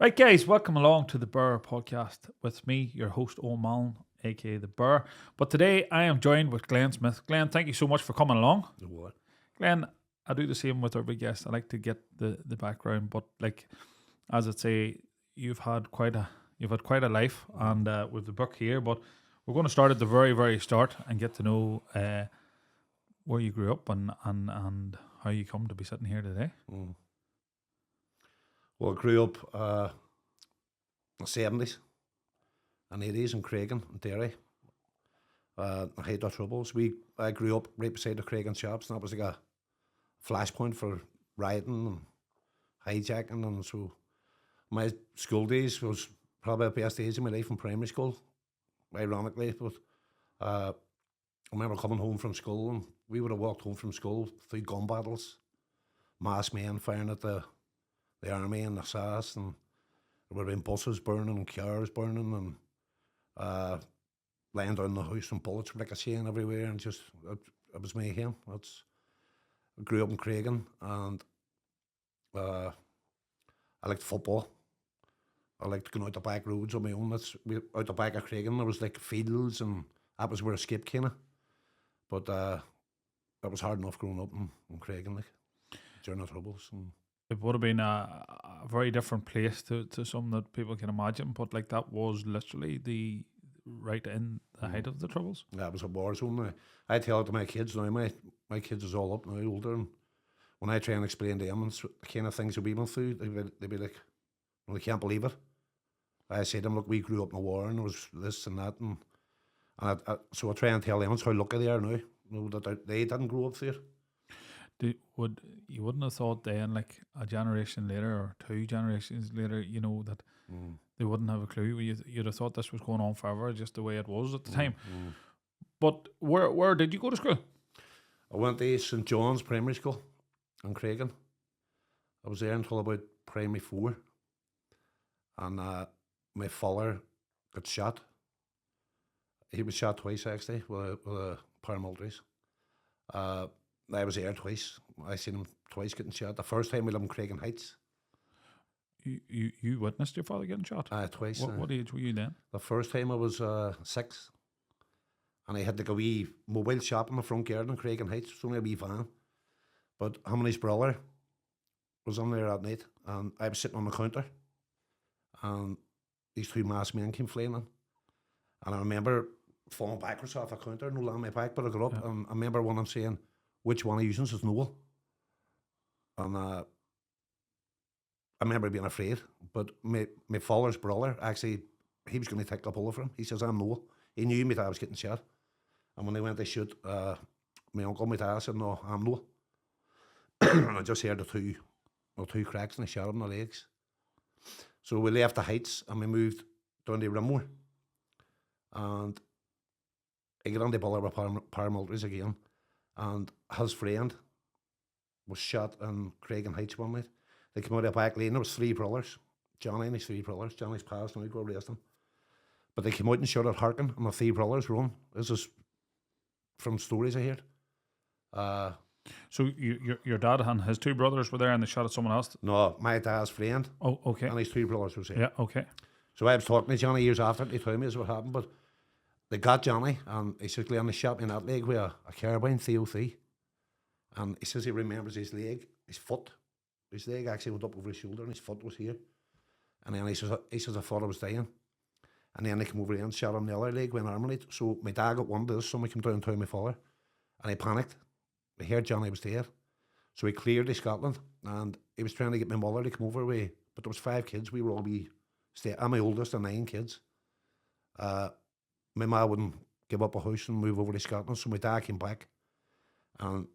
Right, guys, welcome along to the Burr podcast with me, your host, Owen Mallon, aka the Burr. But today I am joined with Glen Smith. Glen, thank you so much for coming along. What? Glen, I do the same with every guest. I like to get the background, but like as I say, you've had quite a life, and with the book here. But we're going to start at the very start and get to know where you grew up and how you come to be sitting here today. Well, I grew up in the 70s and 80s in Craigan and Derry. I hate the troubles. I grew up right beside the Craigan shops, and that was like a flashpoint for rioting and hijacking. And so my school days was probably the best days of my life in primary school, ironically. But I remember coming home from school, and we would have walked home from school through gun battles, masked men firing at the army and the SAS, and there would have been buses burning and cars burning, and laying down the house and bullets ricocheting everywhere, and just it was mayhem. I grew up in Craigan, and I liked football. I liked going out the back roads on my own. Out the back of Craigan there was like fields, and that was where I escaped kinda. But it was hard enough growing up in Craigan, like during the troubles. And It would have been a very different place to some that people can imagine, but like that was literally the right in the height of the troubles. that was a war zone now. I tell it to my kids now. My kids is all up now, older, and when I try and explain to them and the kind of things that we went through, they'd be like, well, they can't believe it. I say to them, look, we grew up in a war, and there was this and that, and so I try and tell them it's how lucky they are now, that they didn't grow up there. You wouldn't have thought then, like a generation later or two generations later, that they wouldn't have a clue. You'd have thought this was going on forever, just the way it was at the time. But where did you go to school? I went to St John's Primary School in Craigan. I was there until about primary 4, and my father got shot. He was shot twice actually with paramilitaries. I was there twice. I seen him twice getting shot. The first time we lived in Craigan Heights. You witnessed your father getting shot? Twice. What age were you then? The first time I was 6, and I had like a wee mobile shop in the front garden in Craigan Heights. It was only a wee van, but him and his brother was in there that night, and I was sitting on the counter, and these two masked men came flying in, and I remember falling backwards off the counter, no on my back, but I got up, and I remember one of them saying, "Which one of you is Noel?" And I remember being afraid, but my father's brother, actually, he was going to take the bullet for him. He says, "I'm Noel." He knew my dad was getting shot. And when they went to shoot my uncle, my dad said, "No, I'm Noel." And I just heard the two cracks, and they shot him in the legs. So we left the Heights, and we moved down to Rimmore. And I got on the bullet with paramilitaries again. And his friend was shot in Craigan Heights one night. They came out of the back lane. There was 3 brothers. Johnny and his 3 brothers. Johnny's passed now, go arrest him. But they came out and shot at Harkin, and the 3 brothers run. This is from stories I heard. So your dad and his 2 brothers were there, and they shot at someone else? No, my dad's friend. Oh, okay. And his 3 brothers was there. Yeah, okay. So I was talking to Johnny years after. He told me this is what happened, but they got Johnny, and he says, "Glenn, they shot me in that leg with a carbine, 303. And he says he remembers his leg, his foot. His leg actually went up over his shoulder, and his foot was here. And then he says, "I thought I was dying." And then they came over here and shot him in the other leg with an armor. So my dad got one of this. Somebody came down and told my father, and he panicked. He heard Johnny was dead. So he cleared to Scotland, and he was trying to get my mother to come over with, but there was 5 kids. We were all I'm my oldest of 9 kids. My mum wouldn't give up a house and move over to Scotland, so my dad came back, and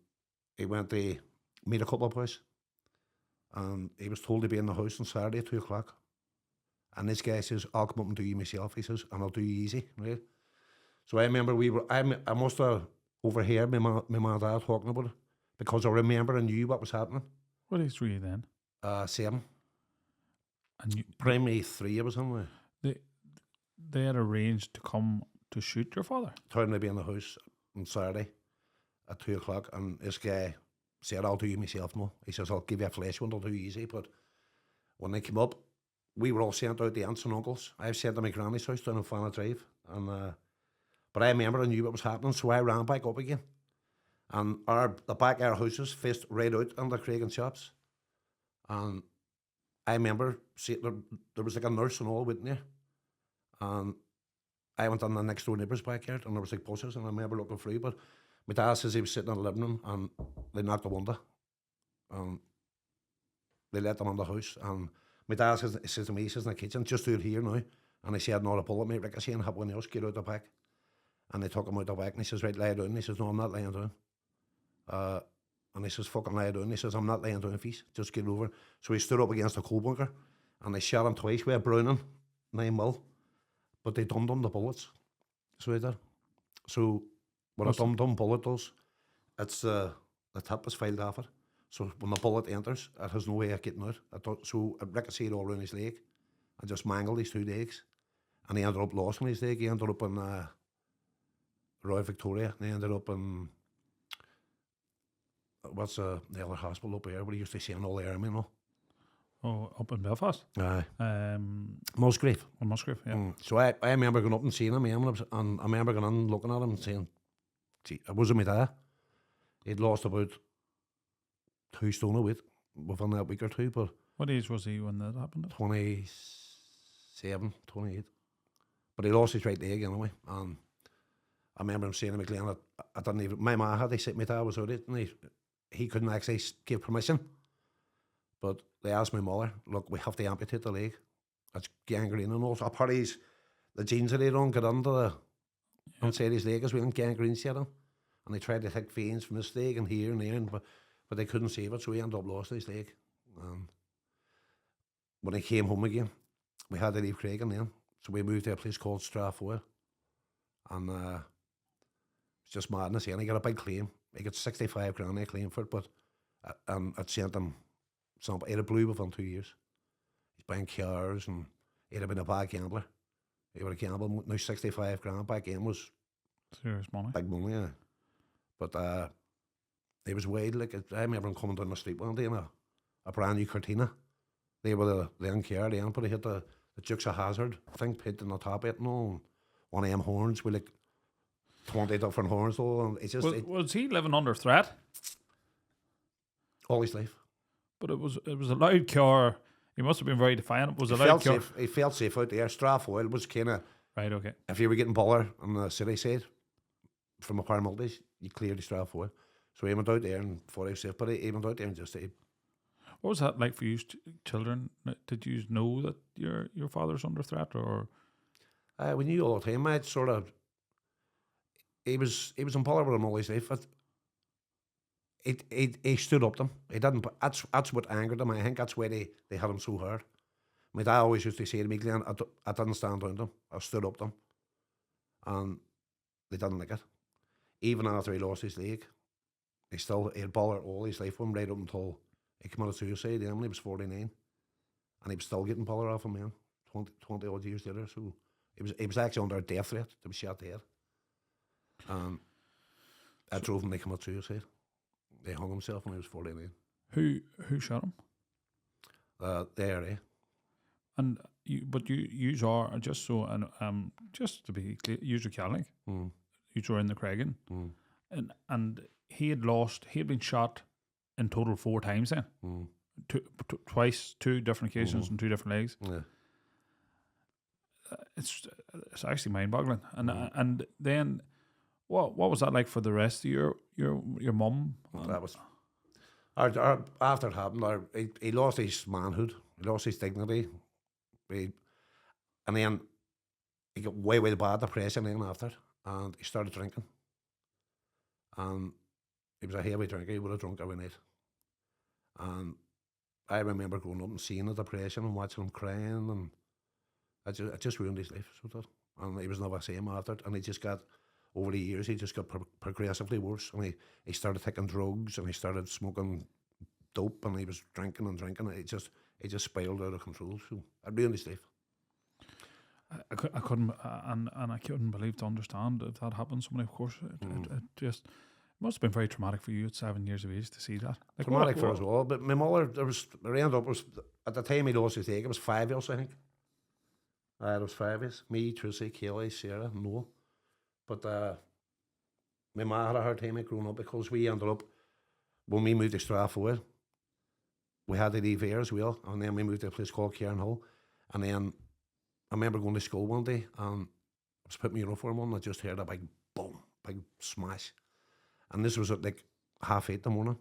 he went to meet a couple of boys, and he was told to be in the house on Saturday at 2 o'clock. And this guy says, "I'll come up and do you myself," he says, "and I'll do you easy," right? So I remember I must have overheard my mum and dad talking about it, because I remember I knew what was happening. What age were you then? 7. And Primary 3 I was in there. they had arranged to come to shoot your father? Told him to be in the house on Saturday at 2 o'clock, and this guy said, "I'll do you myself now." He says, "I'll give you a flesh one, I'll do you easy." But when they came up, we were all sent out to aunts and uncles. I was sent to my granny's house down in Fana Drive. And, but I remember I knew what was happening, so I ran back up again. And the back of our houses faced right out on the Craig shops. And I remember there was like a nurse and all waiting there. And I went on the next door neighbour's backyard and there was like buses, and I remember looking through, but my dad says he was sitting in the living room and they knocked the window. And they let them in the house, and my dad says to me, he says in the kitchen, just do it here now. And he said, not a bullet mate, Rick. I said, and have one else, get out the back. And they took him out the back, and he says, right, lie down. And he says, no, I'm not lying down. And he says, fucking lie down. He says, I'm not lying down, fees, just get over. So he stood up against the coal bunker, and they shot him twice with a Browning 9mm, but they dumbed him the bullets. So he did. So what a dum-dum bullet does, it's the tip is filed off it. So when the bullet enters, it has no way of getting out. So it ricocheted all around his leg and just mangled his two legs. And he ended up losing his leg. He ended up in Royal Victoria. And he ended up in, what's the other hospital up there where he used to send all the airmen, you know? Oh, up in Belfast? Aye. Musgrave. On Musgrave, yeah. So I remember going up and seeing him, and I remember going in looking at him and saying, gee, it wasn't my dad. He'd lost about 2 stone a weight within that week or two, but... What age was he when that happened? 27, 28. But he lost his right leg anyway, and I remember him saying to me, Glen, I didn't even... My ma had, they said my dad was out it, and he couldn't actually give permission. But they asked my mother, look, we have to amputate the leg. It's gangrene and all. So apparently the genes that they don't get under the inside his leg as well, and gangrene set him. And they tried to take veins from his leg and here and there, but they couldn't save it, so he ended up losing his leg. And when he came home again, we had to leave Craigan then. So we moved to a place called Selfworth. And it's just madness. And he got a big claim. He got 65 grand a claim for it, but it sent him something. He had a blue within 2 years. He's buying cars, and he'd have been a bad gambler. He was a gambler. Now 65 grand back in was serious money. Big money, yeah. But he was wide. Like, I remember him coming down the street one day in a brand new Cortina. They were the NKR, the but he had the Dukes of Hazzard thing painted on the top of it, and all. One of them horns with like 20 different horns, though. And it's just was he living under threat all his life? But it was a loud car. He must have been very defiant. It was a loud car. He felt safe out there. Strathfoyle was kind of right. Okay. If you were getting bother on the city side from a paramilitary, you cleared the Strathfoyle. So he went out there and thought he was safe, but he went out there and just... What was that like for you children? Did you know that your father's under threat, or...? We knew all the time. I'd sort of... He was in bother with him all his life. He stood up to him. He didn't... That's what angered him. I think that's why they had him so hard. My dad always used to say to me, Glen, I didn't stand down to him. I stood up to him. And they didn't like it. Even after he lost his leg, he had bothered all his life with him right up until he committed suicide when he was 49. And he was still getting bothered off him, man, 20 odd years later. So he was actually under a death threat to be shot dead. And that drove him to commit suicide. He hung himself when he was 49. Who shot him? The IRA. And you are just so, and just to be clear, you are Catholic. You were in the Craigan, and he had been shot in total 4 times then, twice, 2 different occasions and 2 different legs. Yeah. It's actually mind-boggling. And then, what was that like for the rest of your mum? That was after it happened. He lost his manhood. He lost his dignity. And then he got way bad depression then after it, and he started drinking. And he was a heavy drinker. He would have drunk every night. And I remember growing up and seeing the depression and watching him crying, and it just ruined his life. So that, and he was never the same after it. And he just got, over the years, he just got progressively worse. And he started taking drugs, and he started smoking dope, and he was drinking and drinking. It just spiraled out of control. So it ruined his life. I couldn't, and I couldn't believe to understand if that happened. Somebody, of course, it just. Must have been very traumatic for you at 7 years of age to see that. Like, Traumatic for us all. But my mother, I ended up, at the time he lost his leg, it was 5 years, I think. It was 5 years. Me, Tracy, Kaylee, Sarah, Noel. But my ma had a hard time growing up because we ended up, when we moved to Strathford, we had to leave here as well. And then we moved to a place called Cairn Hall. And then I remember going to school one day and I was putting my uniform on and I just heard a big boom, big smash. And this was at like 8:30 in the morning.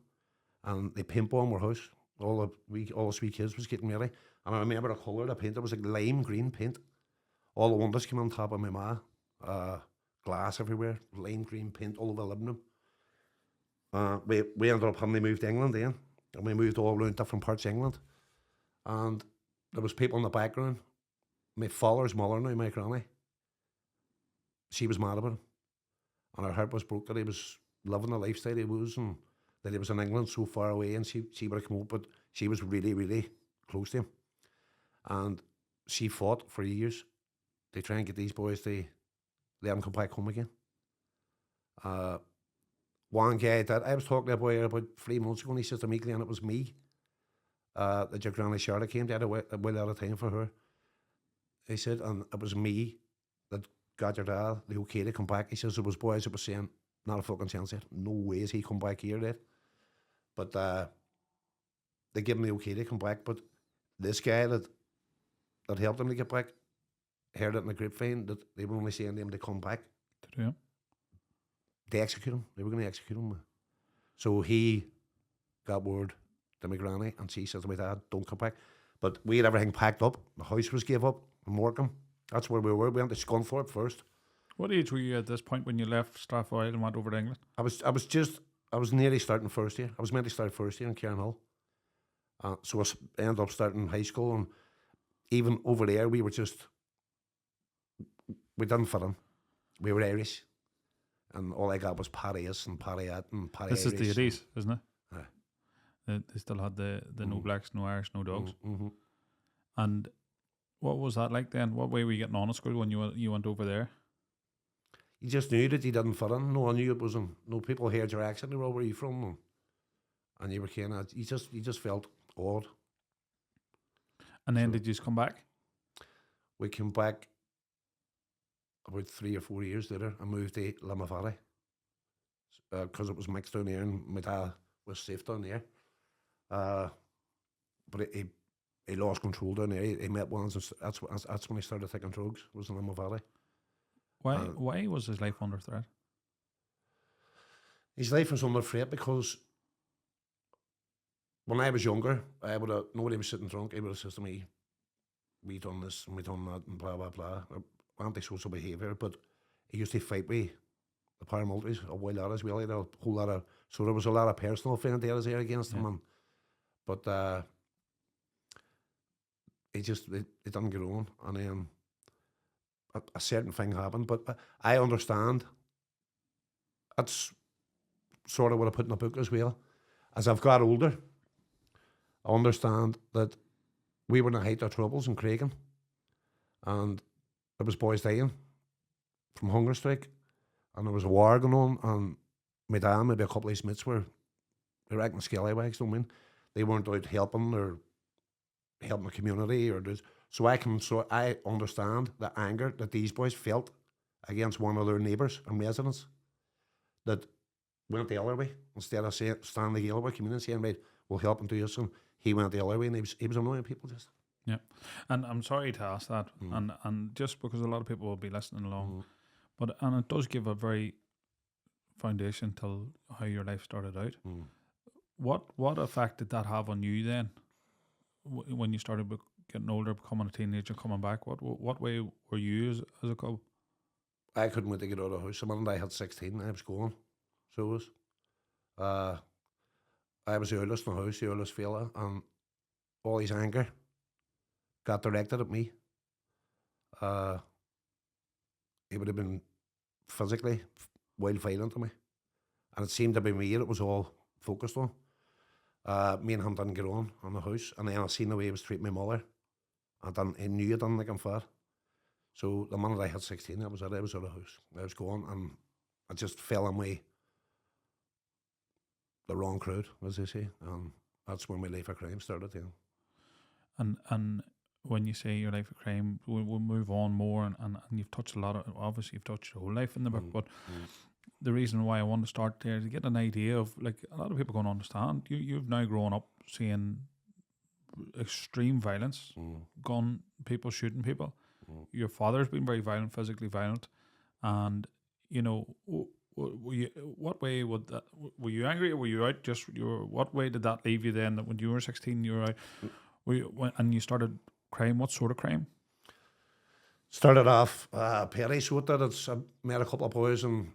And they paintballed our house. All the sweet kids was getting ready. And I remember the colour of the paint, it was like lime green paint. All the windows came on top of my ma. Glass everywhere, lime green paint all over the living room. We ended up having to move to England then. And we moved all around different parts of England. And there was people in the background. My father's mother now, my granny, she was mad about him. And her heart was broke that he was living the lifestyle he was and that he was in England so far away and she would have come up, but she was really, really close to him. And she fought for years to try and get these boys to let him come back home again. One guy that I was talking to a boy about 3 months ago and he says to me, Glenn, it was me that your granny Charlotte came to. I had a well out of time for her. He said, and it was me that got your dad the okay to come back. He says there was boys that were saying, not a fucking chance yet. No way is he come back here yet. But they give him the okay to come back. But this guy that helped him to get back heard it in the grapevine that they were only saying to him to come back. Yeah. They execute him. They were going to execute him. So he got word to my granny and she said to my dad, don't come back. But we had everything packed up. The house was gave up in Morecambe. That's where we were. We went to Scunthorpe first. What age were you at this point when you left Strathroy and went over to England? I was nearly starting first year. I was meant to start first year in Cairn Hall. So I ended up starting high school and even over there we didn't fit in. We were Irish. And all I got was Paris and Pariat and Paris. This is the 80s, isn't it? Aye. They still had the no blacks, no Irish, no dogs. Mm-hmm. And what was that like then? What way were you getting on at school when you went over there? You just knew that you didn't fit in. No one knew it wasn't. No people heard your accent. They were, where are you from? And you were kind of, you just felt odd. And then did you just come back? We came back about 3 or 4 years later and moved to Limavady because it was mixed down there and my dad was safe down there. But he lost control down there. He met ones and that's when he started taking drugs, was in Limavady. Why was his life under threat? His life was under threat because when I was younger, nobody was sitting drunk, he would have said to me, we done this and we done that and blah, blah, blah. Antisocial behaviour, but he used to fight with the paramilitaries a while out as well. He had a whole lot of, so there was a lot of personal vendettas there against him. But it didn't get on. And then a certain thing happened, but I understand. That's sort of what I put in the book as well. As I've got older, I understand that we were in the height of troubles in Craigan, and there was boys dying from hunger strike, and there was a war going on, and my dad, maybe a couple of his mates were acting scallywags, don't mean. They weren't out helping or helping the community or this. So I understand the anger that these boys felt against one of their neighbours and residents that went the other way. Instead of standing the other way, community saying, right, we'll help him do this, and he went the other way, and he was annoying people just. Yeah, and I'm sorry to ask that, and just because a lot of people will be listening along, but it does give a very foundation to how your life started out. What effect did that have on you then, when you started getting older, becoming a teenager, coming back? What way were you as a cub? I couldn't wait to get out of the house. The minute I had 16, I was going. So it was. I was the eldest in the house, the eldest fella, and all his anger got directed at me. He would have been physically wild violent to me. And it seemed to be me that it was all focused on. Me and him didn't get on the house. And then I seen the way he was treating my mother. And he knew I didn't like him fat. So the minute I had 16, I was out of the house. I was gone, and I just fell in with the wrong crowd, as they say. And that's when my life of crime started, And when you say your life of crime, we'll move on more, and you've touched a lot of, obviously you've touched your whole life in the book, but the reason why I want to start there is to get an idea of, like, a lot of people going to understand, you've now grown up seeing extreme violence, gun, people shooting people. Your father's been very violent, physically violent, and, you know, what way would that, were you angry, or were you out just, what way did that leave you then, that when you were 16 you were out, and you started crime? What sort of crime? Started off petty sort that. I met a couple of boys, and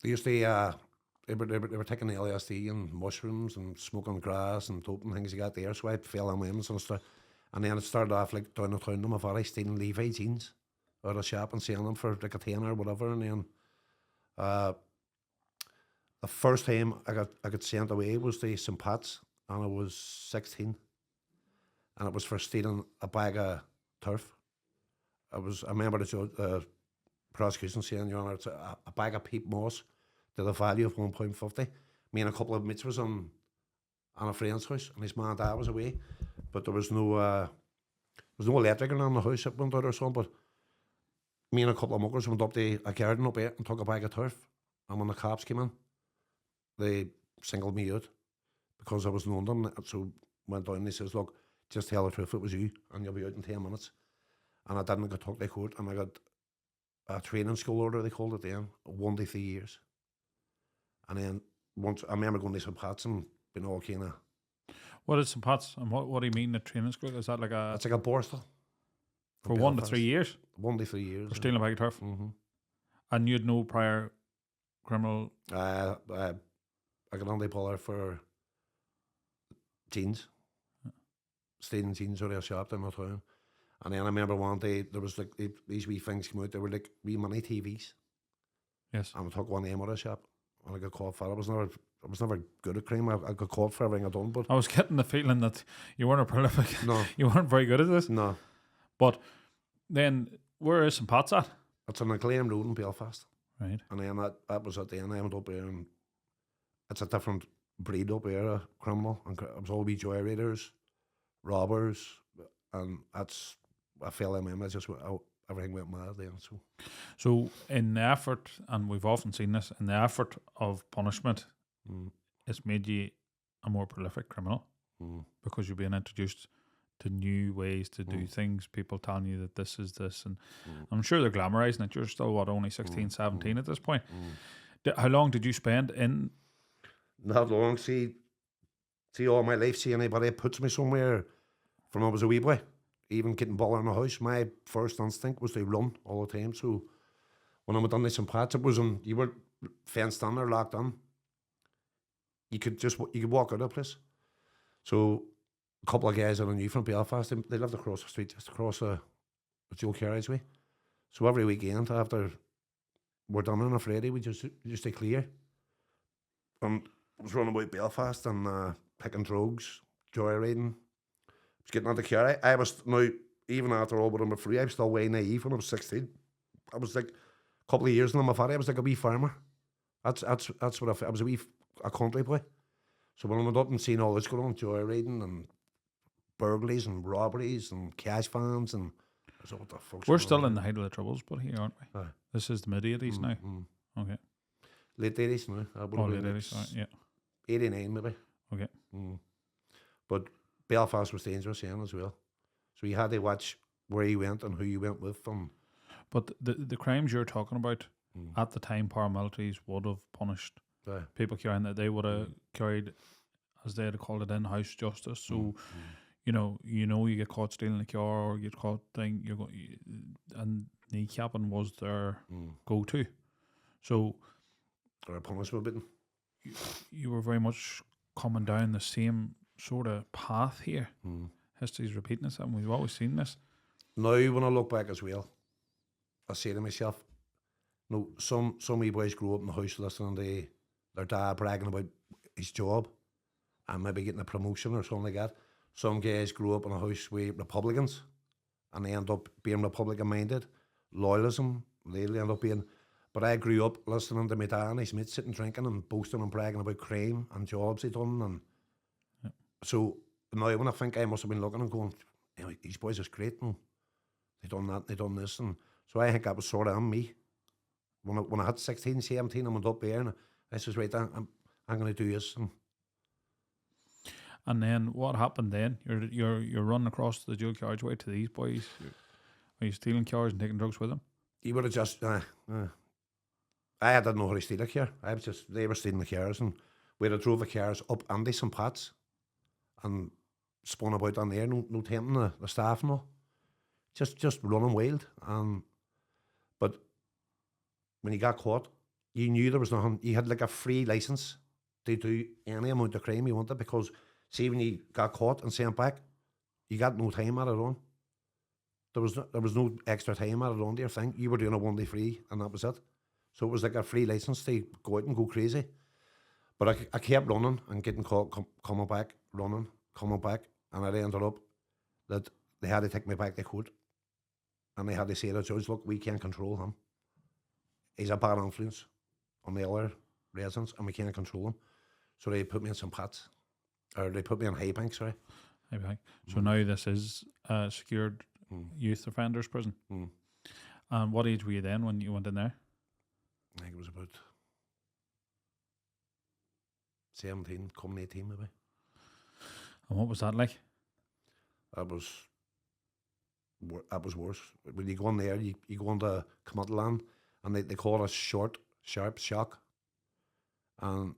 they used to they were taking LSD and mushrooms and smoking grass and dope and things like that there. So I fell on them and stuff. And then it started off like down the town to my father stealing Levi jeans out of the shop and selling them for like a tenner or whatever. And then the first time I got sent away was to St. Pat's, and I was 16, and it was for stealing a bag of turf. I remember the prosecution saying, Your Honour, it's a bag of peat moss to the value of £1.50. Me and a couple of mates was on a friend's house, and his mum and dad was away, but there was no electric in the house. It went out or something. But me and a couple of muckers went up to a garden up there and took a bag of turf. And when the cops came in, they singled me out because I was known them. So went down and he says, look, just tell the truth, it was you, and you'll be out in 10 minutes. And I didn't get took to court, and I got a training school order, they called it then, 1 to 3 years. And then once, I remember going to St. Pat's and being all kind of... What is St. Pat's, and what do you mean the training school? Is that like a... It's like a borstal. For 1 to 3 years? 1 to 3 years. For stealing a bag of turf? Mm-hmm. And you had no prior criminal... I got on the puller for jeans. Stealing jeans out of a shop down the town. And then I remember one day there was like these wee things came out. They were like wee mini TVs. Yes. And I took one of them out of the shop, and I got caught for it. I was never good at crime. I got caught for everything I done. But I was getting the feeling that you weren't a prolific. No. You weren't very good at this. No. But then where is St. Pat's at? It's on the Glen Road in Belfast. Right. And then that was at the end. I went up there, and it's a different breed up there, a criminal. And it was all wee joyriders, robbers, and that's... I fell in my image, just everything went mad then. So in the effort, and we've often seen this, in the effort of punishment, it's made you a more prolific criminal because you're being introduced to new ways to do things, people telling you that this is this, and I'm sure they're glamorizing it. You're still, only 16, 17 at this point. How long did you spend in? Not long. See all my life, see anybody puts me somewhere from I was a wee boy. Even getting ball in the house, my first instinct was to run all the time. So when I went on to St. Pat's, it was you were fenced in or locked in. You could walk out of the place. So a couple of guys that I knew from Belfast, they lived across the street, just across the dual carriageway. So every weekend after we're done on a Friday, we just to clear. And I was running about Belfast and picking drugs, joyriding. Getting out of the car. I was now, even after all but I'm free, I was still way naive when I was 16. I was like a couple of years in my father, I was like a wee farmer. That's what I was a country boy. So when I went up and seen all this going on, joyriding and burglaries and robberies and cash vans, and I was like, what the fuck's We're still in the height of the troubles, but here, aren't we? Aye. This is the mid-80s now. Okay. Late 80s now. Late 80s, right, yeah. 89 maybe. Okay. But Belfast was dangerous then as well. So you had to watch where you went and who you went with. But the crimes you're talking about, at the time, paramilitaries would have punished people carrying that. They would have carried, as they had called it, in-house justice. So, you get caught stealing a car or you get caught and kneecapping was their go-to. So, or a punishment bitten. You were very much coming down the same sort of path here. History's repeating itself, and we've always seen this. Now, when I look back as well, I say to myself, some wee boys grew up in the house listening to their dad bragging about his job and maybe getting a promotion or something like that. Some guys grew up in a house with Republicans and they end up being Republican minded. Loyalism, they end up being... But I grew up listening to my dad and his mates sitting drinking and boasting and bragging about crime and jobs he done. And so now when I think I must have been looking and going, you know, these boys is great and they done that, they done this. And so I think that was sort of on me. When I had 16, 17, I went up there and I says, right, I'm going to do this. And then what happened then? You're running across the dual carriageway to these boys. Are you stealing cars and taking drugs with them? You would have just, I didn't know how to steal a car. They were stealing the cars and we'd have drove the cars up Andy St. Pat's and spun about on there, no tempting the staff and all. Just running wild. But when you got caught, you knew there was nothing. You had like a free license to do any amount of crime you wanted because, see, when you got caught and sent back, you got no time added on. There was no extra time added on to your thing. You were doing a 1 day free and that was it. So it was like a free license to go out and go crazy. But I kept running and getting caught, coming back, running, coming back. And I ended up that they had to take me back to court. And they had to say to the judge, look, we can't control him. He's a bad influence on the other residents and we can't control him. So they put me in St. Pat's. Or they put me in Highbank, sorry. Highbank. So now this is a secured youth offenders prison. And what age were you then when you went in there? I think it was about 17, coming 18 maybe. And what was that like? That was worse. When you go in there, you go into Commodland and they call it short, sharp shock. And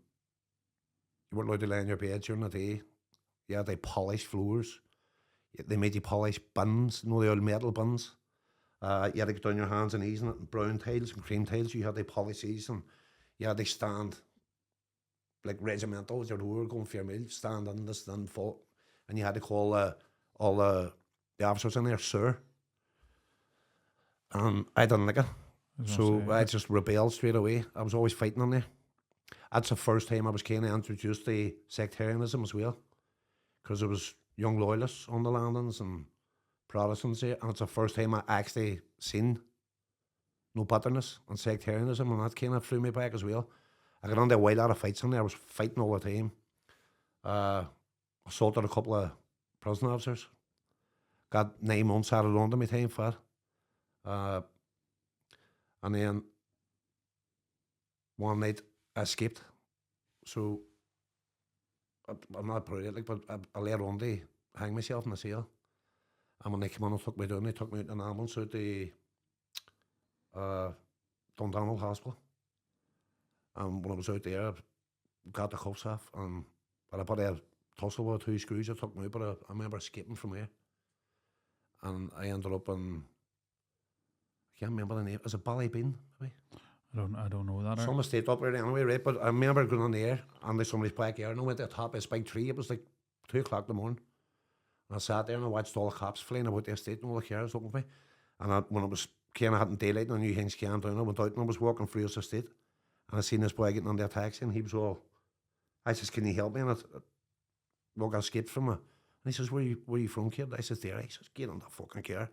you weren't allowed to lay on your bed during the day. Yeah, they polished floors. They made you polish bins, you know, the old metal bins. You had to get down your hands and knees and brown tiles and cream tiles. You had to polish these and you had to stand like regimental as you were going for your meal, stand in this, stand fall. And you had to call all the officers in there, sir. And I didn't like it. So I just rebelled straight away. I was always fighting in there. That's the first time I was kind of introduced to sectarianism as well. Because there was young loyalists on the landings and Protestants there. And it's the first time I actually seen no bitterness and sectarianism. And that kind of threw me back as well. I got into a wild lot of fights in there. I was fighting all the time. Assaulted a couple of prison officers. Got 9 months added on to my time for it. And then one night I escaped. So I'm not proud of it, but I later on to hang myself in the cell. And when they came on and took me down, they took me out in an ambulance out to Dundonald Hospital. And when I was out there, I got the cuffs off and I put a tussle with 2 screws that took me out, but I remember escaping from there. And I ended up in, I can't remember the name, is it Ballybin maybe? I don't know that. Some estate up there anyway, right? But I remember going on there and there's somebody's backyard and I went to the top of this big tree. It was like 2 o'clock in the morning. And I sat there and I watched all the cops flying about the estate and all the cars looking for me. And when it was kind of hitting daylight and I knew things came down, I went out and I was walking through his estate. And I seen this boy getting on their taxi and he was all, I says, can you help me? And I escaped from her. And he says, where you from, kid? I says, there. He says, get on that fucking car.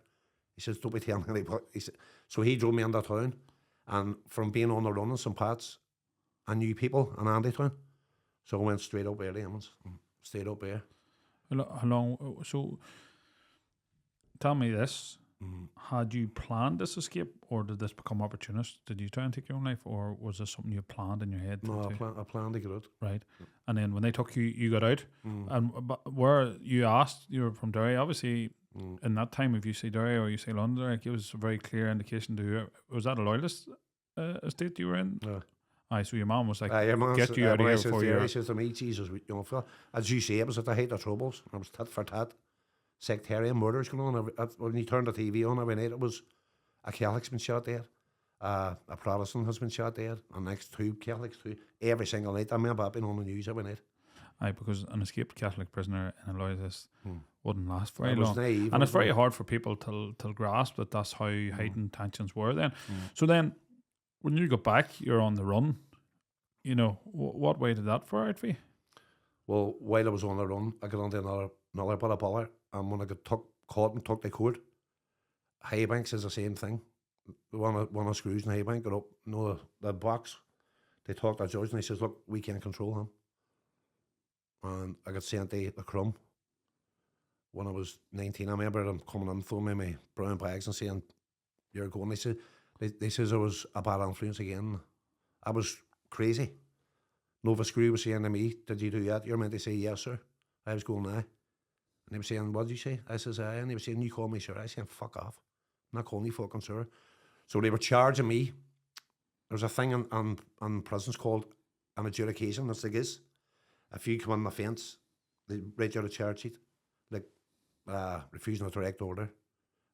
He says, don't be telling anybody. He said, so he drove me into town. And from being on the run in St. Pat's, I knew people in Andytown. So I went straight up there, and stayed up there. How long? So tell me this. Had you planned this escape or did this become opportunist? Did you try and take your own life or was this something you planned in your head? No, I planned to get out. Right. And then when they took you, you got out. And where you asked, you were from Derry, obviously in that time, if you say Derry or you say London, like, it was a very clear indication to who. Was that a loyalist estate you were in? Yeah. Aye, so your mom was like, get you out of here before you. He says to me, Jesus, you know, as you say, it was at the height of troubles. I was tit for tat. Sectarian murders going on. When you turn the TV on every night, it was a Catholic's been shot dead, a Protestant has been shot dead, and next 2 Catholics too. Every single night. I remember I've been on the news every night. Aye, because an escaped Catholic prisoner in a loyalist wouldn't last very long. Naive, and it's very hard for people to grasp that that's how heightened tensions were then. So then, when you got back, you're on the run. You know, what way did that fare out for you? Well, while I was on the run, I got onto another bit of bother. And when I got caught and took to court, Highbanks is the same thing. one of the screws in the bank got up, the box. They talked to the judge and he says, look, we can't control him. And I got sent to the Crumb when I was 19. I remember them coming in, throwing me my brown bags and saying, you're going. They says I was a bad influence again. I was crazy. Nova Screw was saying to me, did you do that? You're meant to say, yes, sir. I was going, aye. And he was saying, what did you say? I says, aye. And he was saying, you call me sir. I was saying, fuck off. I'm not calling you fucking sir. So they were charging me. There's a thing in prisons called an adjudication. That's like this. If you come on the fence, they write you out a charge sheet. Like refusing a direct order.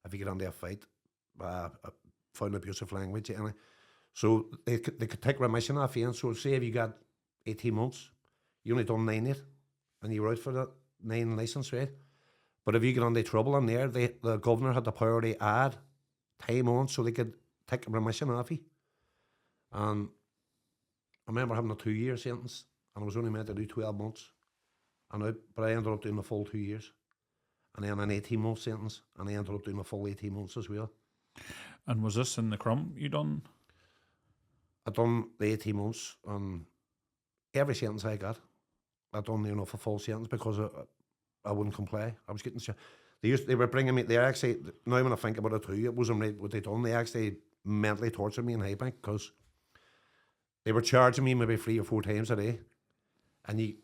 If you get into a fight, found abusive language. Anyway. So they could take remission off you. And so say if you got 18 months, you only done 9 yet, and you were out for that 9 license, right? But if you get into trouble in there, the governor had the power to add time on so they could take remission off you. And I remember having a 2-year sentence, and I was only meant to do 12 months. But I ended up doing the full 2 years. And then an 18-month sentence, and I ended up doing the full 18 months as well. And was this in the Crumb you done? I done the 18 months, and every sentence I got, I done a full sentence because I wouldn't comply. I was getting... They were bringing me... They actually... Now when I think about it too, it wasn't right what they done. They actually mentally tortured me in Highbank because they were charging me maybe 3 or 4 times a day. And you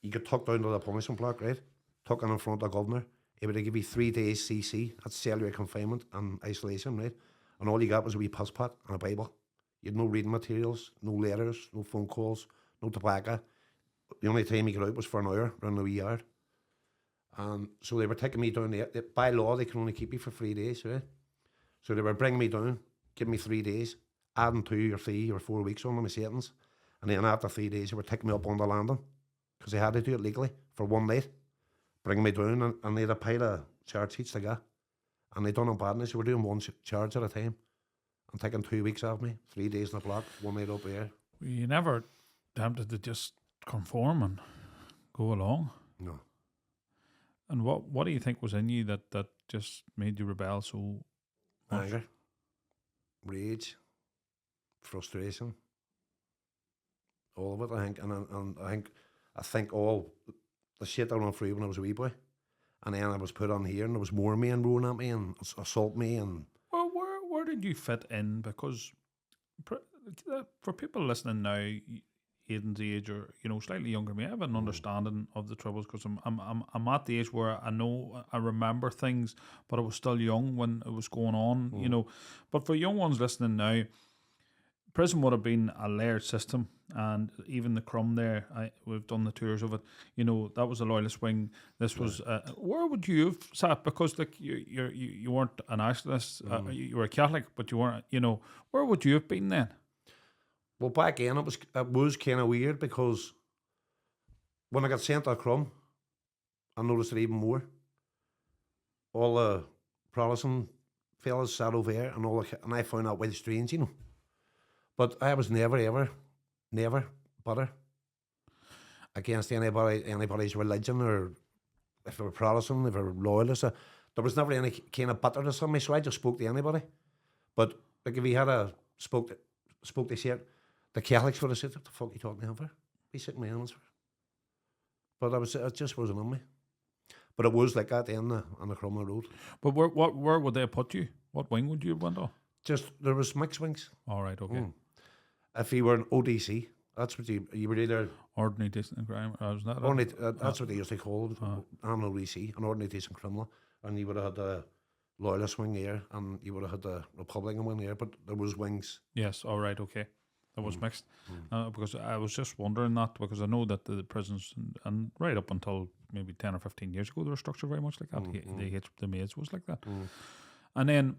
get tucked down to the punishment block, right? Tucked in front of the governor. He would give you 3 days CC, that's cellular confinement and isolation, right? And all you got was a wee puss pot and a Bible. You had no reading materials, no letters, no phone calls, no tobacco. The only time you got out was for an hour around the wee yard. And so they were taking me down there. By law, they can only keep you for 3 days, right? So they were bringing me down, giving me 3 days, adding 2 or 3 or 4 weeks on my sentence. And then after 3 days, they were taking me up on the landing because they had to do it legally for 1 night. Bringing me down, and they had a pile of charge sheets to go. And they done them badness. They were doing 1 charge at a time and taking 2 weeks off me, 3 days in the block, 1 night up there. Were you never tempted to just conform and go along? No. And what do you think was in you that just made you rebel so much? Anger, rage, frustration, all of it, I think. And I think all the shit I went through when I was a wee boy, and then I was put on here, and there was more men rolling at me and assault me. And well, where did you fit in? Because for people listening now, Aidan's age or slightly younger than me, I have an understanding of the troubles because I'm at the age where I remember things, but I was still young when it was going on. But for young ones listening now, prison would have been a layered system, and even the Crumb there, we've done the tours of it. That was a loyalist wing. This was where would you have sat? Because you weren't a nationalist, you were a Catholic, but you weren't. Where would you have been then? Well, back then it was kind of weird because when I got sent to the Crumb, I noticed it even more. All the Protestant fellas sat over there, and I found that well strange, But I was never butter against anybody's religion, or if they were Protestant, if they were loyalist. There was never any kind of bitterness on me, so I just spoke to anybody. But like if he had spoke to shit, the Catholics would have said, "What the fuck are you talking to him for? Be sitting my hands for." But it just wasn't on me. But it was like that on the Crumlin Road. But where would they put you? What wing would you have went on? Just there was mixed wings. All right, okay. If you were an ODC, that's what you were either ordinary decent crime. Wasn't that? That's what they used to call it. I'm an ODC, an ordinary decent criminal, and you would have had the loyalist wing there, and you would have had the Republican wing there. But there was wings. Yes. All right. Okay. That was mixed. Because I was just wondering that because I know that the prisons and right up until maybe 10 or 15 years ago, they were structured very much like that. The maids was like that, and then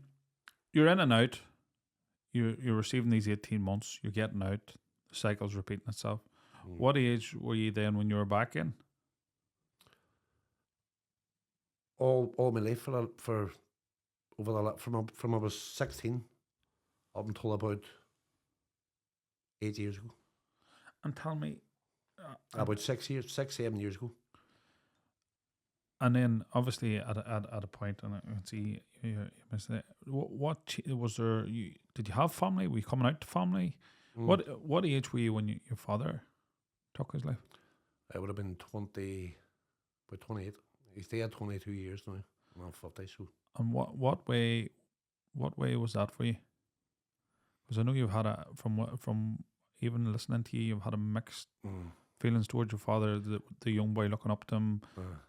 you're in and out. You're receiving these 18 months. You're getting out. The cycle's repeating itself. What age were you then when you were back in? All my life for over from I was 16 up until about 8 years ago. And tell me, about 6 years, 6, 7 years ago. And then obviously at a point, and I can see you missed it. Was there? Did you have family? Were you coming out to family? What age were you when your father took his life? I would have been 20, about 28. He's dead 22 years now. I'm 50, so. And what way was that for you? Because I know you've had from even listening to you, you've had a mixed feelings towards your father, the young boy looking up to him,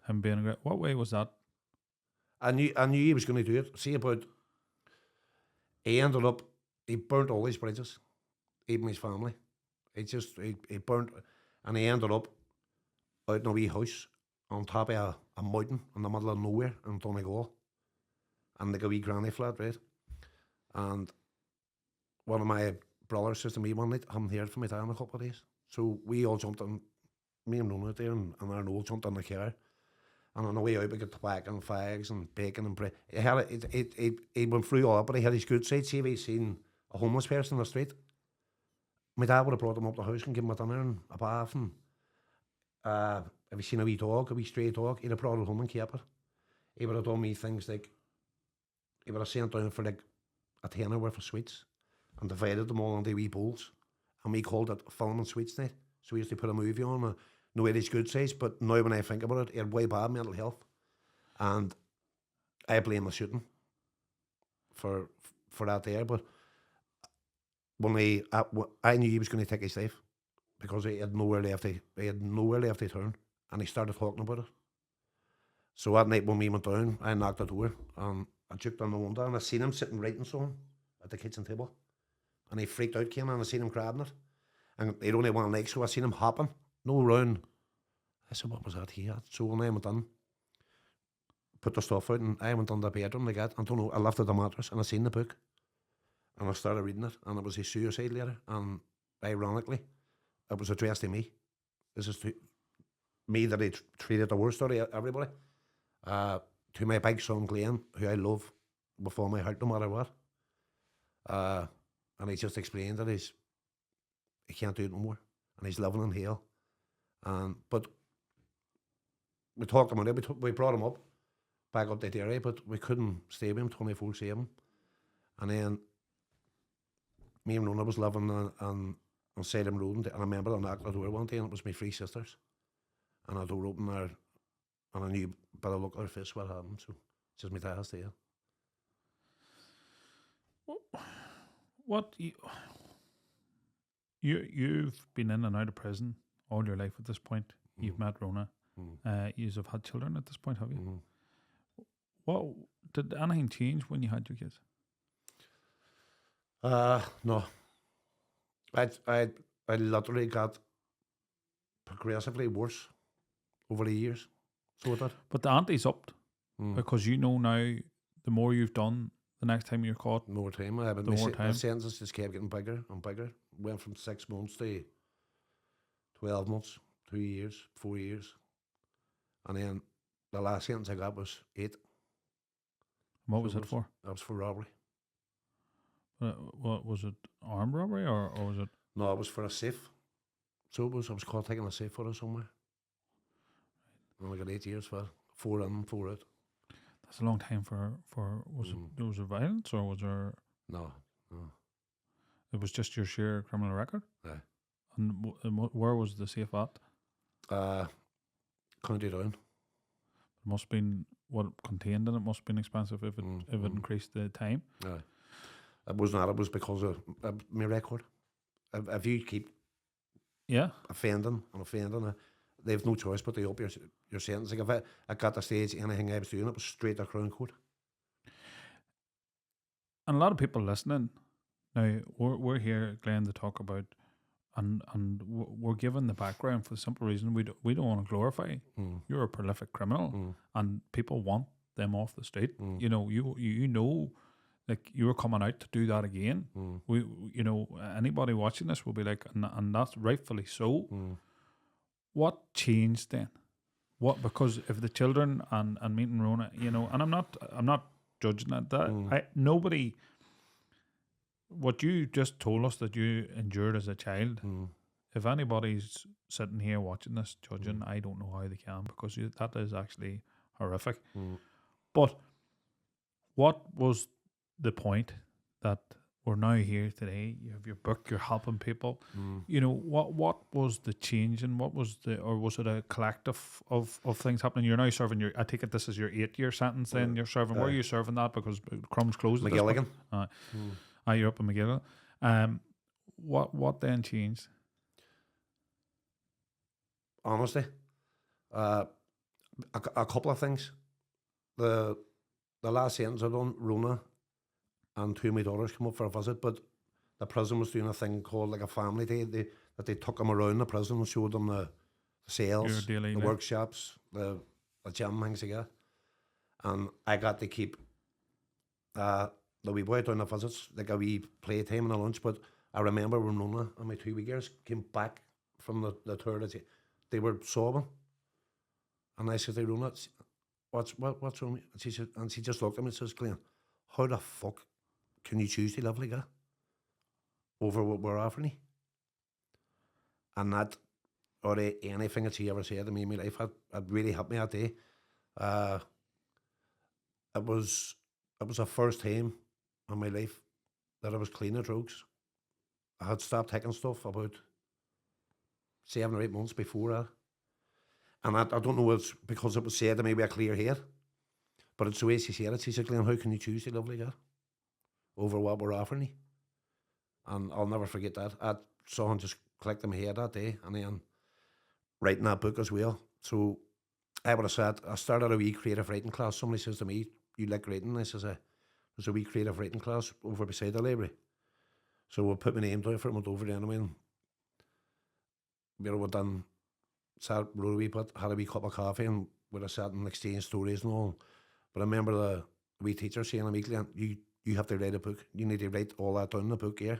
him being great. What way was that? I knew he was going to do it. See, about, he ended up, he burnt all his bridges, even his family. He burnt, and he ended up out in a wee house on top of a mountain in the middle of nowhere in Donegal. And like a wee granny flat, right? And one of my brothers says to me one night, I haven't heard from my dad in a couple of days. So we all jumped in, me and Rona there, and our all jumped in the car. And on the way out, we got tobacco and fags and bacon and bread. He went through all that, but he had his good side. See if he'd seen a homeless person in the street, my dad would have brought him up to the house and given him a dinner and a bath. And if he seen a wee dog, a wee stray dog, he'd have brought it home and kept it. He would have done me things like, he would have sent down for like a tenner worth of sweets and divided them all into wee bowls. And we called it film and sweets night. So we used to put a movie on, no it is good size, but now when I think about it, he had way bad mental health. And I blame the shooting for that there. But when I knew he was going to take his life because he had nowhere left to turn, and he started talking about it. So that night when we went down, I knocked the door and I juked on the window and I seen him sitting writing something at the kitchen table. And he freaked out, came in, and I seen him grabbing it. And he'd only one leg, so I seen him hopping, no round. I said, what was that he had? So when I went in, put the stuff out, and I went in the bedroom like that. I don't know, I lifted the mattress and I seen the book. And I started reading it, and it was his suicide letter. And ironically, it was addressed to me. This is to me that he treated the worst out of everybody. To my big son Glen, who I love with all my heart, no matter what. And he just explained that he can't do it no more, and he's living in hell. But we talked about it. We brought him up, back up to Derry, but we couldn't stay with him 24/7. And then me and Rona was living on Salem Road, and I remember I knocked on the door one day, and it was my 3 sisters. And I door open there, and I knew by the look of their face what happened. So it's just my dad's there. What you've been in and out of prison all your life at this point. You've met Rona. You've had children at this point, have you? What did anything change when you had your kids? No. I literally got progressively worse over the years. So it did. But the ante's upped because you know now the more you've done, the next time you're caught, more time. But my sentences just kept getting bigger and bigger. Went from 6 months to 12 months, 2 years, 4 years. And then the last sentence I got was 8. What was it for? That was for robbery. What was it? Armed robbery or was it? No, it was for a safe. So I was caught taking a safe out of somewhere. And I got 8 years for it. 4 in, 4 out. That's a long time for was there violence or was there? No. It was just your sheer criminal record? Yeah. And where was the safe at? County Down. It must have been what it contained in it must have been expensive if it increased the time. Yeah. It was not. It was because of my record. If you keep offending, they've no choice but to up your sentence. Like if I got the stage, anything I was doing, it was straight to Crown Court. And a lot of people listening now, we're here, Glenn, to talk about, and we're given the background for the simple reason we don't want to glorify. You're a prolific criminal, and people want them off the street. You know, you know, like you were coming out to do that again. We, you know, anybody watching this will be like, and that's rightfully so. What changed then? What, because if the children and meeting Rona, you know, and I'm not judging that. Nobody. What you just told us that you endured as a child, if anybody's sitting here watching this judging, I don't know how they can, because that is actually horrific. Mm. But what was the point that we're now here today? You have your book, you're helping people. Mm. You know, what was the change, and what was or was it a collective of things happening? You're now serving I take it this is your 8-year sentence then you're serving. Where are you serving that? Because Crumb's closed at this point. McGilligan. You're up in McGilligan. What then changed? Honestly, a couple of things. The last sentence I done, Rona and 2 of my daughters come up for a visit, but the prison was doing a thing called like a family day. They took them around the prison and showed them the cells, the workshops, the gym things like that. And I got to keep the wee boy doing the visits, like a wee playtime and a lunch. But I remember when Rona and my 2 wee girls came back from the tour, they were sobbing. And I said to Rona, what's wrong? And she just looked at me and says, Glenn, how the fuck can you choose to live like that over what we're offering you? And that, or anything that she ever said to me in my life, had really helped me that day. It was the first time in my life that I was clean of drugs. I had stopped taking stuff about 7 or 8 months before that. And I don't know if it's because it was said to me with a clear head, but it's the way she said it. She said, Glenn, how can you choose to live like that over what we're offering you? And I'll never forget that. Something just clicked in my head that day, and then writing that book as well. So I would have said, I started a wee creative writing class. Somebody says to me, you like writing? I says, there's a wee creative writing class over beside the library. So we put my name down for it, went over there anyway, and we done, sat, wrote a wee bit, had a wee cup of coffee, and we'd have sat and exchanged stories and all. But I remember the wee teacher saying to me, Glenn, you have to write a book. You need to write all that down in the book here.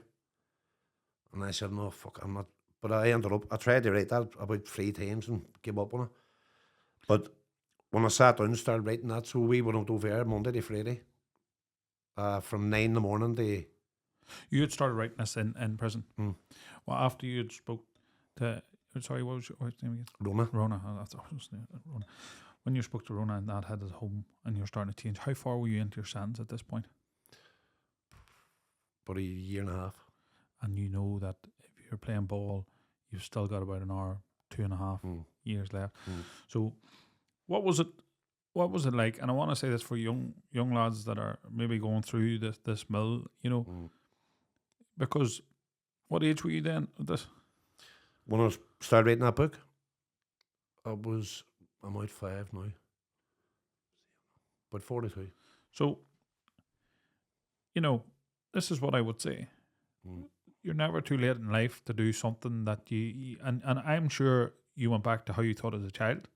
And I said, no, fuck, I'm not. But I tried to write that about 3 times and gave up on it. But when I sat down and started writing that, so we went over there Monday to Friday, from 9 in the morning to... You had started writing this in prison. Mm. Well, after you had spoke to... Sorry, what was your name again? Rona. Rona. That's Rona. When you spoke to Rona and that had his home and you're starting to change, how far were you into your sentence at this point? About a year and a half. And you know that if you're playing ball, you've still got about an hour, 2.5 years left. So what was it like? And I want to say this for young lads that are maybe going through this mill, you know, because what age were you then at this? When I started writing that book, I'm out 5 now. About 42. So, you know, this is what I would say. You're never too late in life to do something that you and I'm sure you went back to how you thought as a child.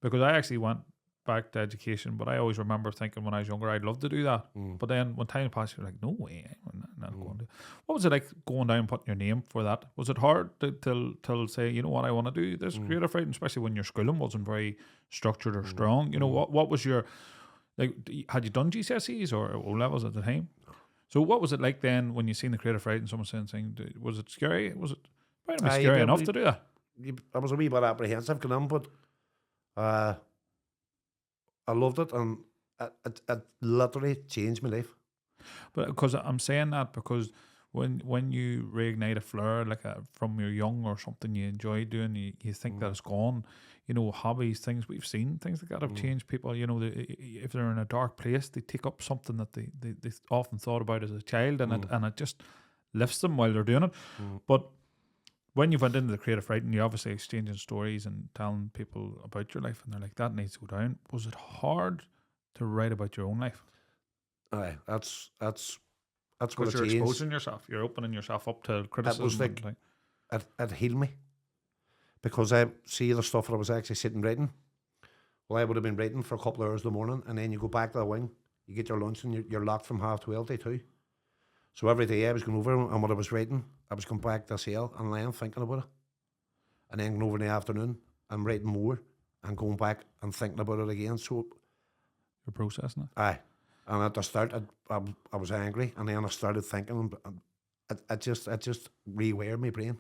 Because I actually went back to education, but I always remember thinking when I was younger I'd love to do that. But then when time passed, you're like, no way, I'm not going to. What was it like going down and putting your name for that? Was it hard to say, you know what, I want to do this creative writing, especially when your schooling wasn't very structured or strong? You know, what was your, like, had you done GCSEs or O levels at the time? So what was it like then when you seen the creative writing, someone saying, was it scary? Was it probably scary enough to do that? I was a wee bit apprehensive going on, but I loved it, and it literally changed my life. But because I'm saying that because when you reignite a flare like from your young or something you enjoy doing, you think that it's gone. You know, hobbies, things we've seen, things like that have changed people. You know, if they're in a dark place, they take up something that they often thought about as a child, and it just lifts them while they're doing it. But when you went into the creative writing, you obviously exchanging stories and telling people about your life, and they're like, that needs to go down. Was it hard to write about your own life? Aye, that's what Because you're exposing yourself, you're opening yourself up to criticism. It was like, it healed me, because I see the stuff that I was actually sitting writing. Well, I would have been writing for a couple of hours in the morning, and then you go back to the wing, you get your lunch, and you're locked from 12:30 to 2. So every day I was going over, and what I was writing, I was going back to the cell and lying thinking about it, and then going over in the afternoon and writing more, and going back and thinking about it again. So you're processing it. Aye. And at the start, I was angry, and then I started thinking, and it just rewired my brain.